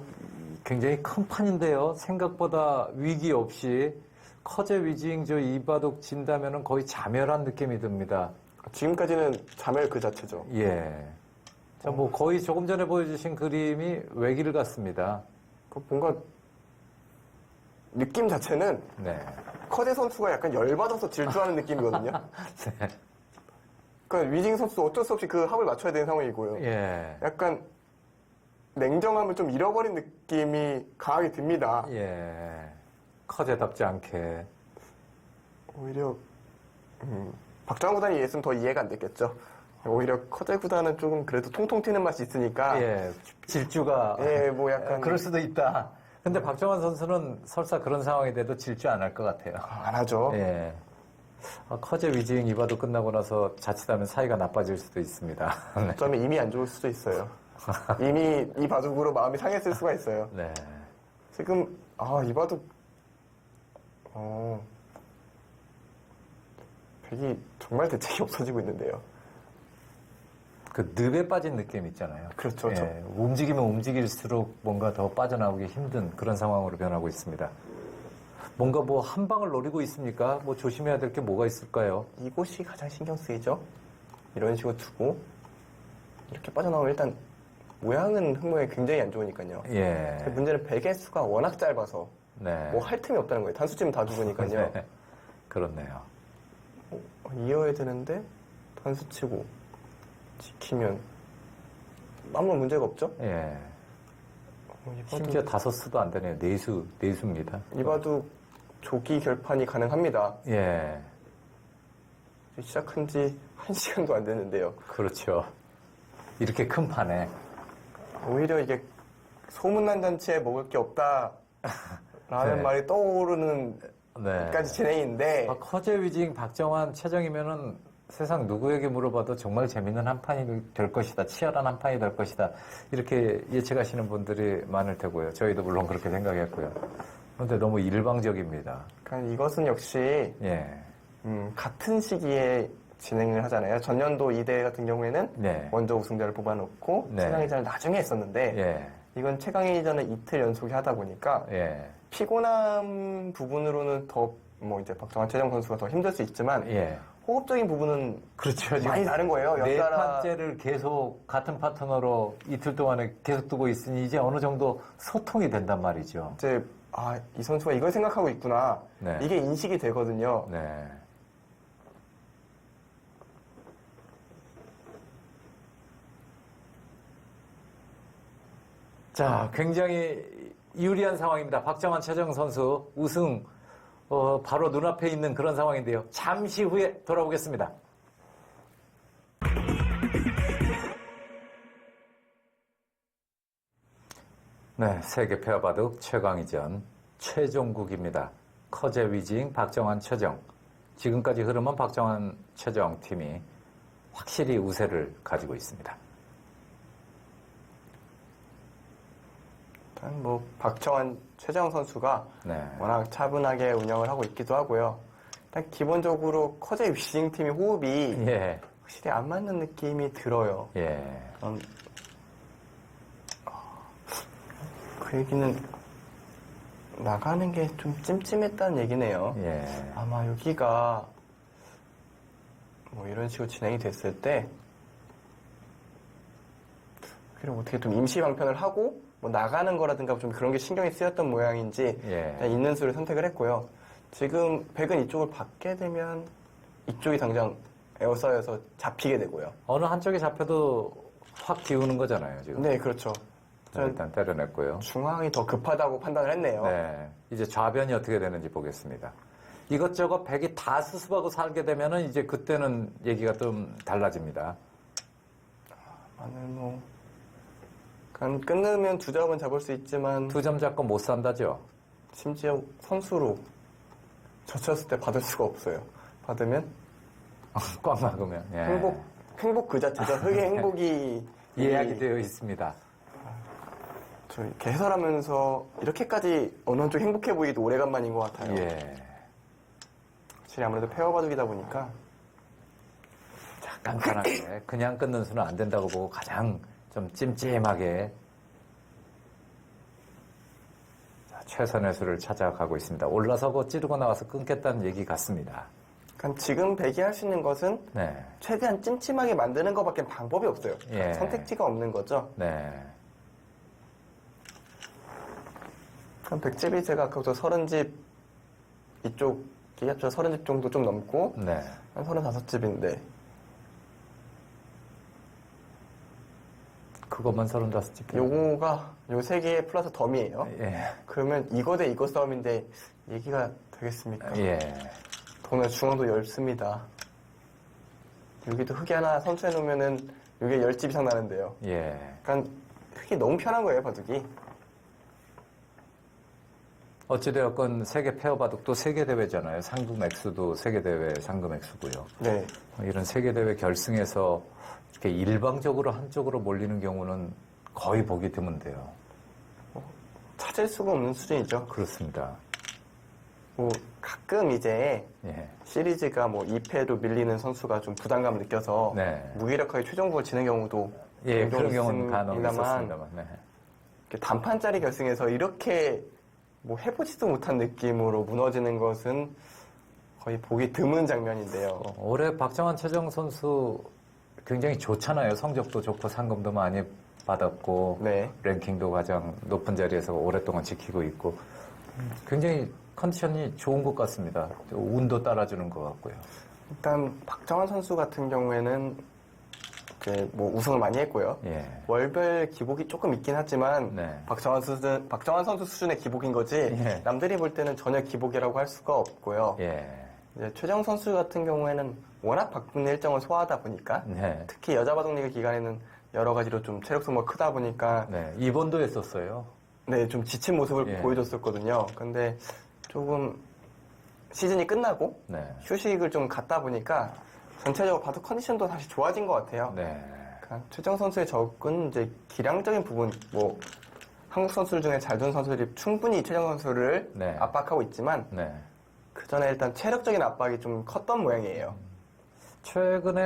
굉장히 큰 판인데요. 생각보다 위기 없이 커제 위징 저 이바둑 진다면은 거의 자멸한 느낌이 듭니다. 지금까지는 자멸 그 자체죠. 예. 자, 뭐 거의 조금 전에 보여주신 그림이 외길 같습니다. 뭔가 느낌 자체는 네. 커제 선수가 약간 열받아서 질주하는 느낌이거든요. 네. 그러니까 위징 선수도 어쩔 수 없이 그 합을 맞춰야 되는 상황이고요. 예. 약간 냉정함을 좀 잃어버린 느낌이 강하게 듭니다. 예. 커제답지 않게. 오히려 박정환 구단이 이해했으면 더 이해가 안 됐겠죠. 오히려 커제 구단은 조금 그래도 통통 튀는 맛이 있으니까 예. 질주가. 예, 뭐 약간 그럴 수도 있다. 근데 박정환 선수는 설사 그런 상황이 돼도 질주 안 할 것 같아요. 안 하죠. 예. 커제 위징 이바도 끝나고 나서 자칫하면 사이가 나빠질 수도 있습니다. 네. 어쩌면 이미 안 좋을 수도 있어요. 이미 이 바둑으로 마음이 상했을 수가 있어요. 네. 지금 이 바둑 백이 정말 대책이 없어지고 있는데요. 그 늪에 빠진 느낌 있잖아요. 그렇죠. 예, 움직이면 움직일수록 뭔가 더 빠져나오기 힘든 그런 상황으로 변하고 있습니다. 뭔가 뭐 한 방을 노리고 있습니까? 뭐 조심해야 될 게 뭐가 있을까요? 이곳이 가장 신경 쓰이죠. 이런 식으로 두고 이렇게 빠져나오면 일단 모양은 흥모에 굉장히 안 좋으니까요. 예. 문제는 백의 수가 워낙 짧아서 네. 뭐 할 틈이 없다는 거예요. 단수치면 다 죽으니까요. 네. 그렇네요. 이어야 되는데 단수치고 지키면 아무런 문제가 없죠. 예. 이바둑, 심지어 5수도 안 되네요. 4수입니다. 이바둑 조기 결판이 가능합니다. 예. 시작한 지 1시간도 안 됐는데요. 그렇죠. 이렇게 큰 판에. 오히려 이게 소문난 잔치에 먹을 게 없다 라는 네. 말이 떠오르는 네. 까지 진행인데 커제 위징 박정환 최정이면은 세상 누구에게 물어봐도 정말 재밌는 한 판이 될 것이다. 치열한 한 판이 될 것이다. 이렇게 예측하시는 분들이 많을 테고요. 저희도 물론 그렇게 생각했고요. 그런데 너무 일방적입니다. 그러니까 이것은 역시 예. 같은 시기에 진행을 하잖아요. 전년도 이 대회 같은 경우에는 네. 먼저 우승자를 뽑아놓고 네. 최강의전을 나중에 했었는데 예. 이건 최강의전을 이틀 연속에 하다 보니까 예. 피곤함 부분으로는 더 뭐 이제 박정환 최정 선수가 더 힘들 수 있지만 예. 호흡적인 부분은 그렇죠. 많이 다른 거예요. 네 연달아 판째를 계속 같은 파트너로 이틀 동안에 계속 두고 있으니 이제 어느 정도 소통이 된단 말이죠. 이제 이 선수가 이걸 생각하고 있구나. 네. 이게 인식이 되거든요. 네. 자, 굉장히 유리한 상황입니다. 박정환 최정 선수 우승 바로 눈앞에 있는 그런 상황인데요. 잠시 후에 돌아오겠습니다. 네, 세계 페어바둑 최강의전 최종국입니다. 커제 위징 박정환 최정. 지금까지 흐름은 박정환 최정 팀이 확실히 우세를 가지고 있습니다. 일단 뭐 박정환 최정 선수가 네. 워낙 차분하게 운영을 하고 있기도 하고요. 일단 기본적으로 커제 위징 팀의 호흡이 예. 확실히 안 맞는 느낌이 들어요. 예. 그 얘기는 나가는 게 좀 찜찜했다는 얘기네요. 예. 아마 여기가 뭐 이런 식으로 진행이 됐을 때 그럼 어떻게 좀 임시 방편을 하고 뭐 나가는 거라든가 좀 그런 게 신경이 쓰였던 모양인지 예. 일단 있는 수를 선택을 했고요. 지금 백은 이쪽을 받게 되면 이쪽이 당장 에어싸여서 잡히게 되고요. 어느 한쪽에 잡혀도 확 기우는 거잖아요, 지금. 네, 그렇죠. 자, 일단 때려냈고요. 중앙이 더 급하다고 판단을 했네요. 네. 이제 좌변이 어떻게 되는지 보겠습니다. 이것저것 백이 다 수습하고 살게 되면은 이제 그때는 얘기가 좀 달라집니다. 마늘 뭐 끊으면 2점은 잡을 수 있지만 2점 잡고 못 산다죠? 심지어 선수로 젖혔을 때 받을 수가 없어요. 받으면 꽉 막으면. 예. 행복 그 자체죠. 흑의 행복이 예약이 되어 있습니다. 저 이렇게 해설하면서 이렇게까지 어느 한쪽 행복해 보이기도 오래간만인 것 같아요. 예. 확실히 아무래도 페어 바둑이다 보니까 깐깐하게 그냥 끊는 수는 안 된다고 보고 가장 좀 찜찜하게 최선의 수를 찾아가고 있습니다. 올라서고 찌르고 나와서 끊겠다는 얘기 같습니다. 그러니까 지금 백이 할 수 있는 것은 네. 최대한 찜찜하게 만드는 것밖에 방법이 없어요. 예. 선택지가 없는 거죠. 네. 그럼 백집이 제가 아까부터 30집 이쪽이 합쳐 30집 정도 좀 넘고 네. 한 35집인데 그것만 35집. 요거가 요 3개 플러스 덤이에요. 예. 그러면 이거 대 이거 싸움인데 얘기가 되겠습니까? 예. 돈을 중앙도 넓습니다. 여기도 흙이 하나 선수해 놓으면은 이게 10집 이상 나는데요. 예. 그러니까 흙이 너무 편한 거예요, 바둑이. 어찌되었건 세계 페어 바둑도 세계 대회잖아요. 상금 액수도 세계 대회 상금 액수고요. 네. 이런 세계 대회 결승에서 이렇게 일방적으로 한쪽으로 몰리는 경우는 거의 보기 드문데요. 찾을 수가 없는 수준이죠. 그렇습니다. 뭐 가끔 이제 예. 시리즈가 뭐 2패로 밀리는 선수가 좀 부담감을 느껴서 네. 무기력하게 최종국을 지는 경우도 예, 종종 그런 경우는 간혹 있습니다만 있었습니다만. 네. 이렇게 단판짜리 결승에서 이렇게 뭐 해보지도 못한 느낌으로 무너지는 것은 거의 보기 드문 장면인데요. 올해 박정환 최정 선수 굉장히 좋잖아요. 성적도 좋고 상금도 많이 받았고 네. 랭킹도 가장 높은 자리에서 오랫동안 지키고 있고 굉장히 컨디션이 좋은 것 같습니다. 운도 따라주는 것 같고요. 일단 박정환 선수 같은 경우에는 이제 뭐 우승을 많이 했고요. 예. 월별 기복이 조금 있긴 하지만 네. 박정환 선수 수준의 기복인 거지 예. 남들이 볼 때는 전혀 기복이라고 할 수가 없고요. 예. 이제 최정 선수 같은 경우에는 워낙 바쁜 일정을 소화하다 보니까 네. 특히 여자 바둑리그 기간에는 여러 가지로 좀 체력 소모가 크다 보니까 네. 입원도 했었어요. 네, 좀 지친 모습을 예. 보여줬었거든요. 근데 조금 시즌이 끝나고 네. 휴식을 좀 갖다 보니까 전체적으로 바둑 컨디션도 다시 좋아진 것 같아요. 네. 그러니까 최정 선수의 적은 이제 기량적인 부분, 뭐 한국 선수들 중에 잘 두는 선수들이 충분히 최정 선수를 네. 압박하고 있지만 네. 그 전에 일단 체력적인 압박이 좀 컸던 모양이에요.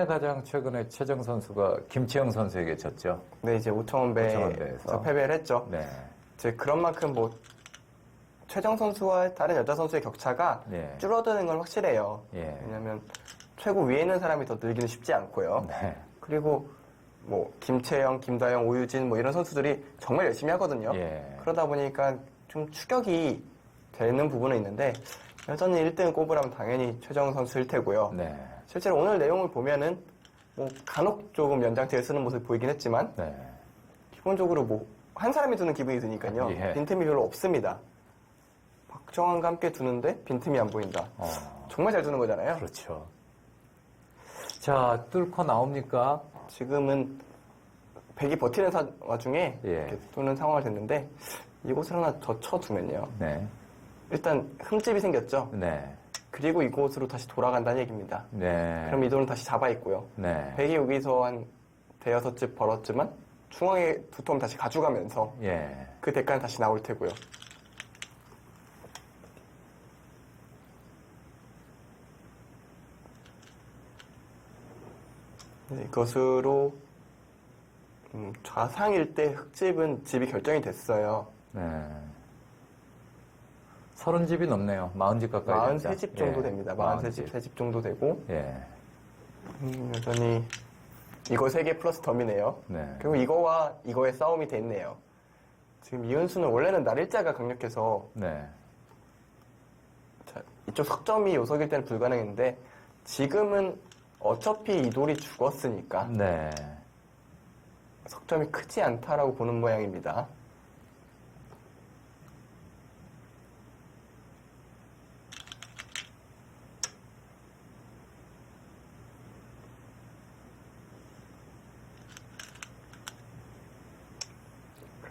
가장 최근에 최정 선수가 김치영 선수에게 졌죠. 근데 이제 5,000원배에서 패배를 했죠. 네. 이제 그런 만큼 뭐 최정 선수와 다른 여자 선수의 격차가 예. 줄어드는 건 확실해요. 예. 왜냐하면 최고 위에 있는 사람이 더 늘기는 쉽지 않고요. 네. 그리고 뭐 김채영, 김다영, 오유진 뭐 이런 선수들이 정말 열심히 하거든요. 예. 그러다 보니까 좀 추격이 되는 부분은 있는데 여전히 1등 꼽으라면 당연히 최정 선수일 테고요. 네. 실제로 오늘 내용을 보면은 뭐 간혹 조금 연장체에 쓰는 모습 보이긴 했지만 네. 기본적으로 뭐 한 사람이 두는 기분이 드니까요. 예. 빈틈이 별로 없습니다. 박정환과 함께 두는데 빈틈이 안 보인다. 정말 잘 두는 거잖아요. 그렇죠. 자, 뚫고 나옵니까? 지금은 백이 버티는 와중에 예. 이렇게 두는 상황을 됐는데 이곳을 하나 더 쳐두면요. 네. 일단 흠집이 생겼죠. 네. 그리고 이곳으로 다시 돌아간다는 얘기입니다. 네. 그럼 이 돌은 다시 잡아 있고요. 네. 백이 여기서 한 대여섯 집 벌었지만 중앙에 두통 다시 가져가면서 예. 그 대가는 다시 나올 테고요. 네, 이것으로 좌상일 때 흙집은 집이 결정이 됐어요. 네. 30집이 넘네요. 40집 가까이. 43집 정도 됩니다. 43집, 3집 정도 되고 예. 여전히 이거 3개 플러스 덤이네요. 네. 그리고 이거와 이거의 싸움이 됐네요. 지금 이은수는 원래는 날일자가 강력해서 네. 자, 이쪽 석점이 요석일 때는 불가능했는데 지금은 어차피 이 돌이 죽었으니까 네. 석점이 크지 않다라고 보는 모양입니다.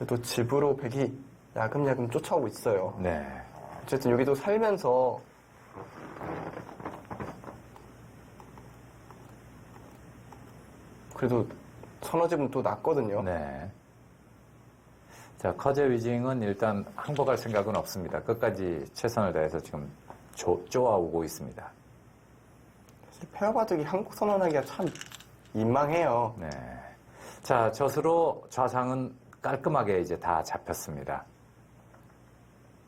그래도 집으로 백이 야금야금 쫓아오고 있어요. 네. 어쨌든 여기도 살면서 그래도 서너 집은 또 났거든요. 네. 자, 커제 위징은 일단 항복할 생각은 없습니다. 끝까지 최선을 다해서 지금 쪼아오고 있습니다. 사실 페어바둑이 한국 선언하기가 참 민망해요. 네. 자, 젖으로 좌상은 깔끔하게 이제 다 잡혔습니다.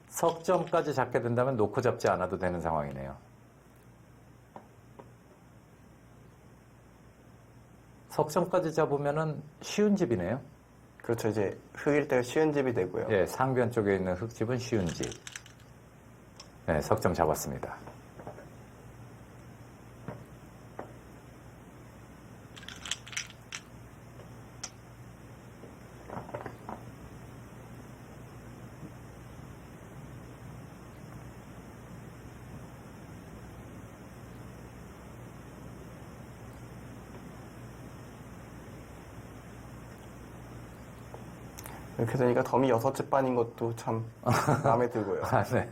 석점까지 잡게 된다면 놓고 잡지 않아도 되는 상황이네요. 석점까지 잡으면은 쉬운 집이네요. 그렇죠. 이제 흙일 때가 쉬운 집이 되고요. 예, 상변 쪽에 있는 흙집은 쉬운 집. 네, 석점 잡았습니다. 이렇게 되니까 덤이 6째 반인 것도 참 마음에 들고요. 아, 네.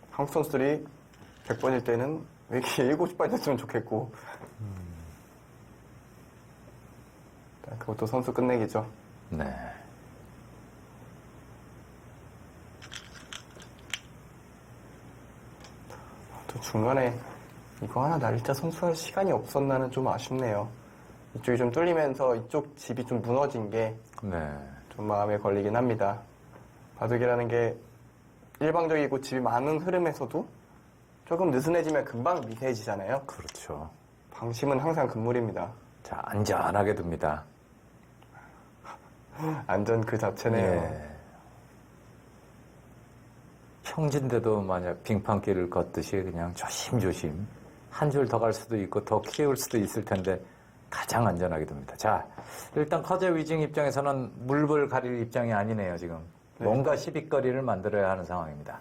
한국 선수들이 100번일 때는 왜 이렇게 7시 반이 됐으면 좋겠고. 그것도 선수 끝내기죠. 네. 또 중간에 이거 하나 날짜 선수할 시간이 없었나는 좀 아쉽네요. 이쪽이 좀 뚫리면서 이쪽 집이 좀 무너진 게 좀 마음에 걸리긴 합니다. 바둑이라는 게 일방적이고 집이 많은 흐름에서도 조금 느슨해지면 금방 미세해지잖아요. 그렇죠. 방심은 항상 금물입니다. 자, 안전하게 둡니다. 안전 그 자체네요. 네. 평진대도 만약 빙판길을 걷듯이 그냥 조심조심 한 줄 더 갈 수도 있고 더 키울 수도 있을 텐데 가장 안전하게 둡니다. 자, 일단 커제 위징 입장에서는 물불 가릴 입장이 아니네요, 지금. 네. 뭔가 시비거리를 만들어야 하는 상황입니다.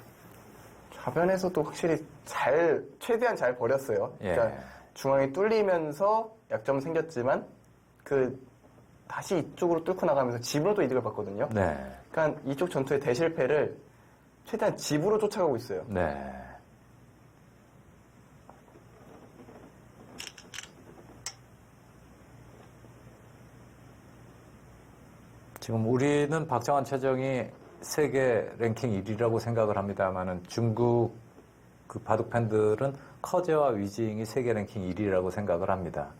좌변에서도 확실히 최대한 잘 버렸어요. 예. 그러니까 중앙이 뚫리면서 약점은 생겼지만 다시 이쪽으로 뚫고 나가면서 집으로도 이득을 봤거든요. 네. 그러니까 이쪽 전투의 대실패를 최대한 집으로 쫓아가고 있어요. 네. 지금 우리는 박정환 최정이 세계 랭킹 1위라고 생각을 합니다만은 중국 그 바둑 팬들은 커제와 위징이 세계 랭킹 1위라고 생각을 합니다.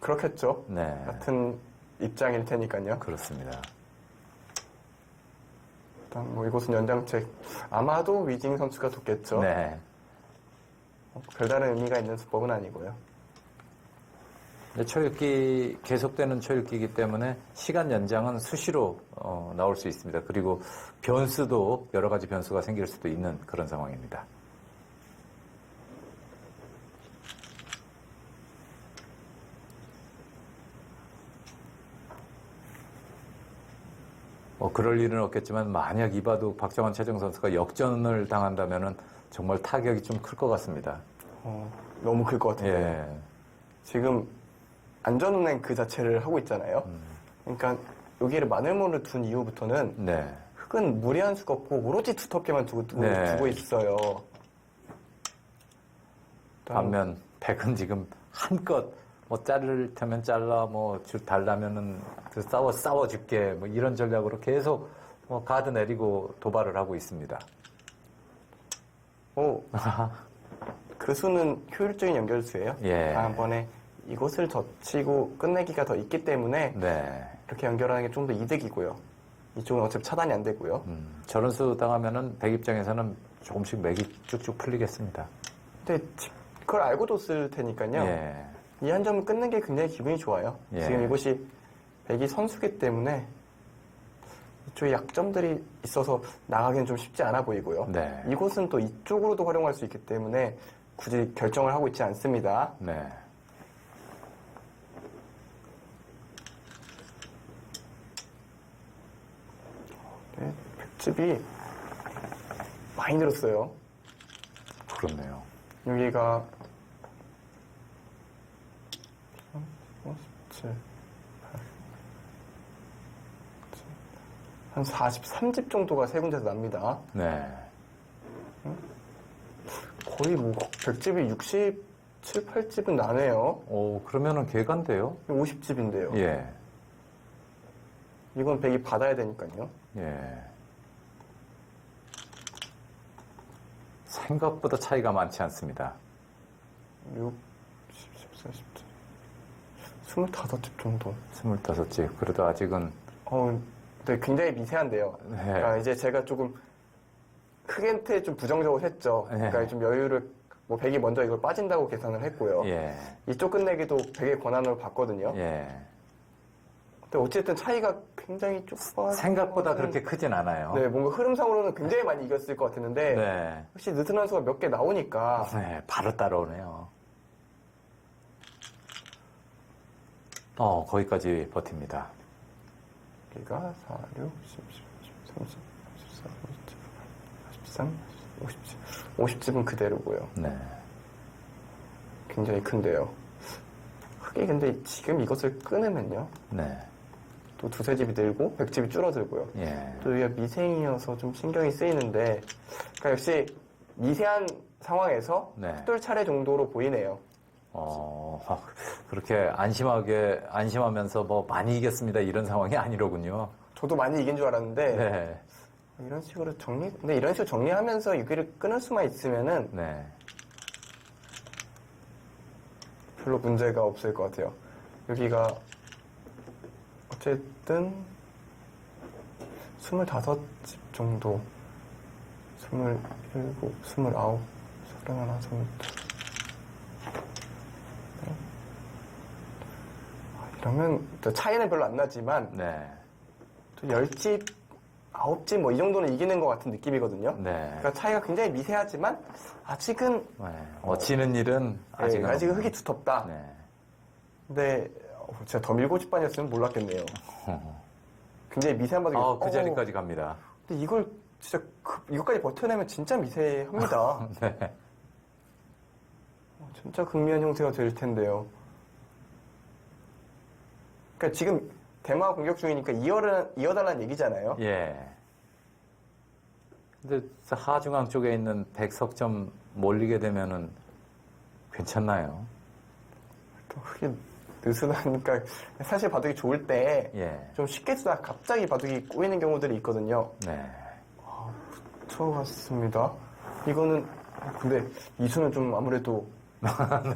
그렇겠죠. 네. 같은 입장일 테니까요. 그렇습니다. 일단 뭐 이곳은 연장책. 아마도 위징 선수가 뒀겠죠. 네. 별다른 의미가 있는 수법은 아니고요. 초읽기 계속되는 초읽기이기 때문에 시간 연장은 수시로 나올 수 있습니다. 그리고 변수도 여러 가지 변수가 생길 수도 있는 그런 상황입니다. 그럴 일은 없겠지만 만약 이바둑 박정환 최정 선수가 역전을 당한다면은 정말 타격이 좀 클 것 같습니다. 너무 클 것 같아요. 예. 지금 안전운행 그 자체를 하고 있잖아요. 그러니까 여기를 마늘모를 둔 이후부터는 네. 흙은 무리한 수가 없고 오로지 두텁게만 두고 있어요. 반면 백은 지금 한껏 뭐 자를 테면 잘라 뭐 달라면은 싸워줄게 뭐 이런 전략으로 계속 뭐 가드 내리고 도발을 하고 있습니다. 그 수는 효율적인 연결수예요. 예. 다음번에 이곳을 젖히고 끝내기가 더 있기 때문에 네. 이렇게 연결하는 게 좀 더 이득이고요. 이쪽은 어차피 차단이 안 되고요. 저런 수 당하면은 백 입장에서는 조금씩 맥이 쭉쭉 풀리겠습니다. 근데 그걸 알고도 쓸 테니까요. 예. 이 한 점을 끊는 게 굉장히 기분이 좋아요. 예. 지금 이곳이 백이 선수기 때문에 이쪽에 약점들이 있어서 나가기는 좀 쉽지 않아 보이고요. 네. 이곳은 또 이쪽으로도 활용할 수 있기 때문에 굳이 결정을 하고 있지 않습니다. 네. 네, 백집이 많이 늘었어요. 그렇네요. 여기가 3, 5, 17, 8, 한 43집 정도가 세 군데서 납니다. 네. 거의 뭐 100집이 67, 8집은 나네요. 오, 그러면은 개간데요? 50집인데요. 예. 이건 100이 받아야 되니까요. 예. 생각보다 차이가 많지 않습니다. 6, 10, 14, 25집 정도. 25집. 그래도 아직은. 네, 굉장히 미세한데요. 네. 그러니까 이제 제가 조금 흑엔트에 좀 부정적으로 했죠. 네. 그러니까 좀 여유를, 뭐 100이 먼저 이걸 빠진다고 계산을 했고요. 예. 이쪽 끝내기도 100의 권한으로 봤거든요. 예. 근데 어쨌든 차이가 굉장히 좁아. 생각보다 그렇게 크진 않아요. 네, 뭔가 흐름상으로는 굉장히 많이 이겼을 것 같았는데. 네. 혹시 느슨한 수가 몇 개 나오니까. 네, 바로 따라오네요. 거기까지 버팁니다. 여기가 4, 6, 10, 11, 30, 34, 43, 50집. 50집은 그대로고요. 네. 굉장히 큰데요. 흑이 근데 지금 이것을 끊으면요. 네. 또 두세 집이 늘고 100집이 줄어들고요. 예. 또 여기가 미생이어서 좀 신경이 쓰이는데, 그러니까 역시 미세한 상황에서 네. 흑돌 차례 정도로 보이네요. 그렇게 안심하면서 뭐 많이 이겼습니다. 이런 상황이 아니로군요. 저도 많이 이긴 줄 알았는데, 네. 이런 식으로 근데 이런 식으로 정리하면서 여기를 끊을 수만 있으면은 네. 별로 문제가 없을 것 같아요. 여기가 어쨌든 25집 정도, 27, 29, 31, 32. 이러면 또 차이는 별로 안 나지만 네. 또 10집, 9집 뭐 이 정도는 이기는 것 같은 느낌이거든요. 네. 그러니까 차이가 굉장히 미세하지만 아직은 지는 일은 아직은 아직은 흙이 두텁다. 네. 근데 제가 더 밀고 싶반이었으면 몰랐겠네요. 굉장히 미세한 바둑이. 그 자리까지 갑니다. 근데 이걸 진짜 이것까지 버텨내면 진짜 미세합니다. 네. 진짜 극미한 형태가 될 텐데요. 그러니까 지금 대마 공격 중이니까 이어달라는 얘기잖아요. 예. 근데 하중앙 쪽에 있는 백석점 몰리게 되면은 괜찮나요? 또 흙이 느슨하니까 사실 바둑이 좋을 때 좀 예. 쉽게 쓰다 갑자기 바둑이 꼬이는 경우들이 있거든요. 네. 붙여갔습니다. 이거는 근데 이수는 좀 아무래도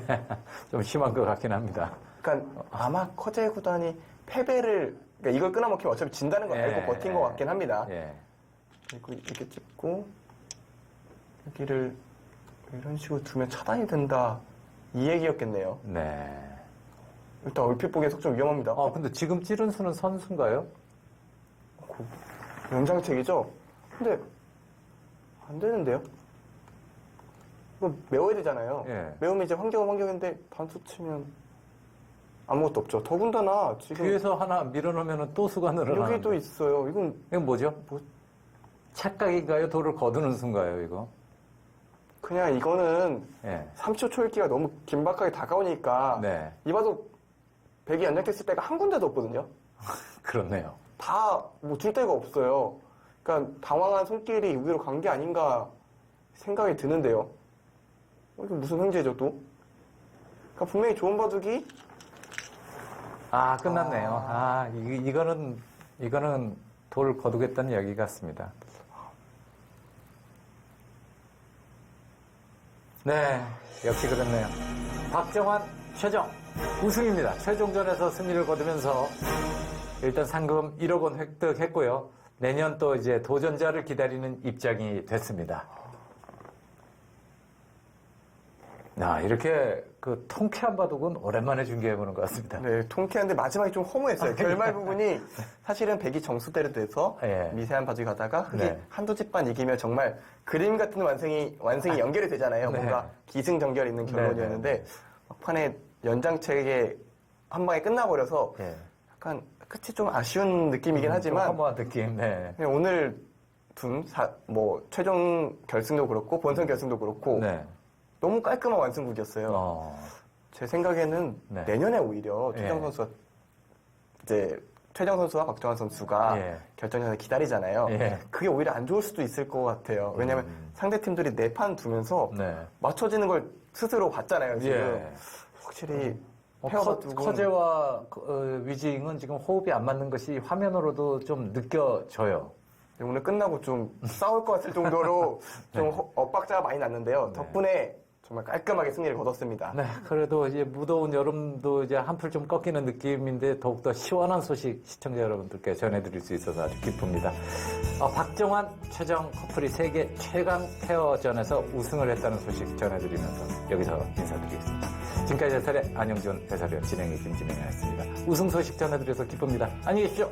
네. 좀 심한 것 같긴 합니다. 그러니까 아마 커제 구단이 패배를 그러니까 이걸 끊어먹히면 어차피 진다는 걸 알고 버틴 것 같긴 합니다. 예. 그리고 이렇게 찍고 여기를 이런 식으로 두면 차단이 된다 이 얘기였겠네요. 네. 일단 얼핏 보기엔 속 좀 위험합니다. 근데 지금 찌른 수는 선수인가요? 연장책이죠? 근데 안 되는데요? 이거 메워야 되잖아요. 예. 메우면 이제 환경인데 반수 치면 아무것도 없죠. 더군다나 지금 뒤에서 하나 밀어넣으면 또 수가 늘어나는데. 여기도 있어요. 이건 뭐죠? 착각인가요? 돌을 거두는 수인가요, 이거? 그냥 이거는 예. 30초 초읽기가 너무 긴박하게 다가오니까 네. 이 바둑 100이 연장됐을 때가 한 군데도 없거든요. 그렇네요. 다 뭐 줄 데가 없어요. 그러니까 당황한 손길이 여기로 간 게 아닌가 생각이 드는데요. 이게 무슨 횡재죠 또? 그러니까 분명히 좋은 바둑이 끝났네요. 이거는 돌 거두겠다는 이야기 같습니다. 네, 역시 그렇네요. 박정환 최정 우승입니다. 최종전에서 승리를 거두면서 일단 상금 1억 원 획득했고요. 내년 또 이제 도전자를 기다리는 입장이 됐습니다. 이렇게 그 통쾌한 바둑은 오랜만에 중계해보는 것 같습니다. 네, 통쾌한데 마지막에 좀 허무했어요. 결말 부분이 사실은 100이 정수대로 돼서 미세한 바둑이 가다가 흙이 한두 집만 이기면 정말 그림 같은 완성이 연결이 되잖아요. 뭔가 기승전결 있는 결론이었는데 막판에 연장책에 한 방에 끝나버려서 약간 끝이 좀 아쉬운 느낌이긴 하지만 허무한 느낌. 네. 오늘 최종 결승도 그렇고 본선 결승도 그렇고 너무 깔끔한 완승극이었어요. 제 생각에는 내년에 오히려 최정 선수가 이제 최정 선수와 박정환 선수가 예. 결정전에서 기다리잖아요. 예. 그게 오히려 안 좋을 수도 있을 것 같아요. 왜냐하면 상대 팀들이 4판 두면서 네. 맞춰지는 걸 스스로 봤잖아요. 지금 예. 확실히 페어가 두고 커제와 위징은 지금 호흡이 안 맞는 것이 화면으로도 좀 느껴져요. 오늘 끝나고 좀 싸울 것 같을 정도로 좀 엇박자가 많이 났는데요. 덕분에 정말 깔끔하게 승리를 거뒀습니다. 네, 그래도 이제 무더운 여름도 이제 한풀 좀 꺾이는 느낌인데 더욱더 시원한 소식 시청자 여러분들께 전해드릴 수 있어서 아주 기쁩니다. 박정환, 최정 커플이 세계 최강 페어전에서 우승을 했다는 소식 전해드리면서 여기서 인사드리겠습니다. 지금까지 해설의 안영준 해설위원 진행의 김진행이었습니다. 우승 소식 전해드려서 기쁩니다. 안녕히 계십시오.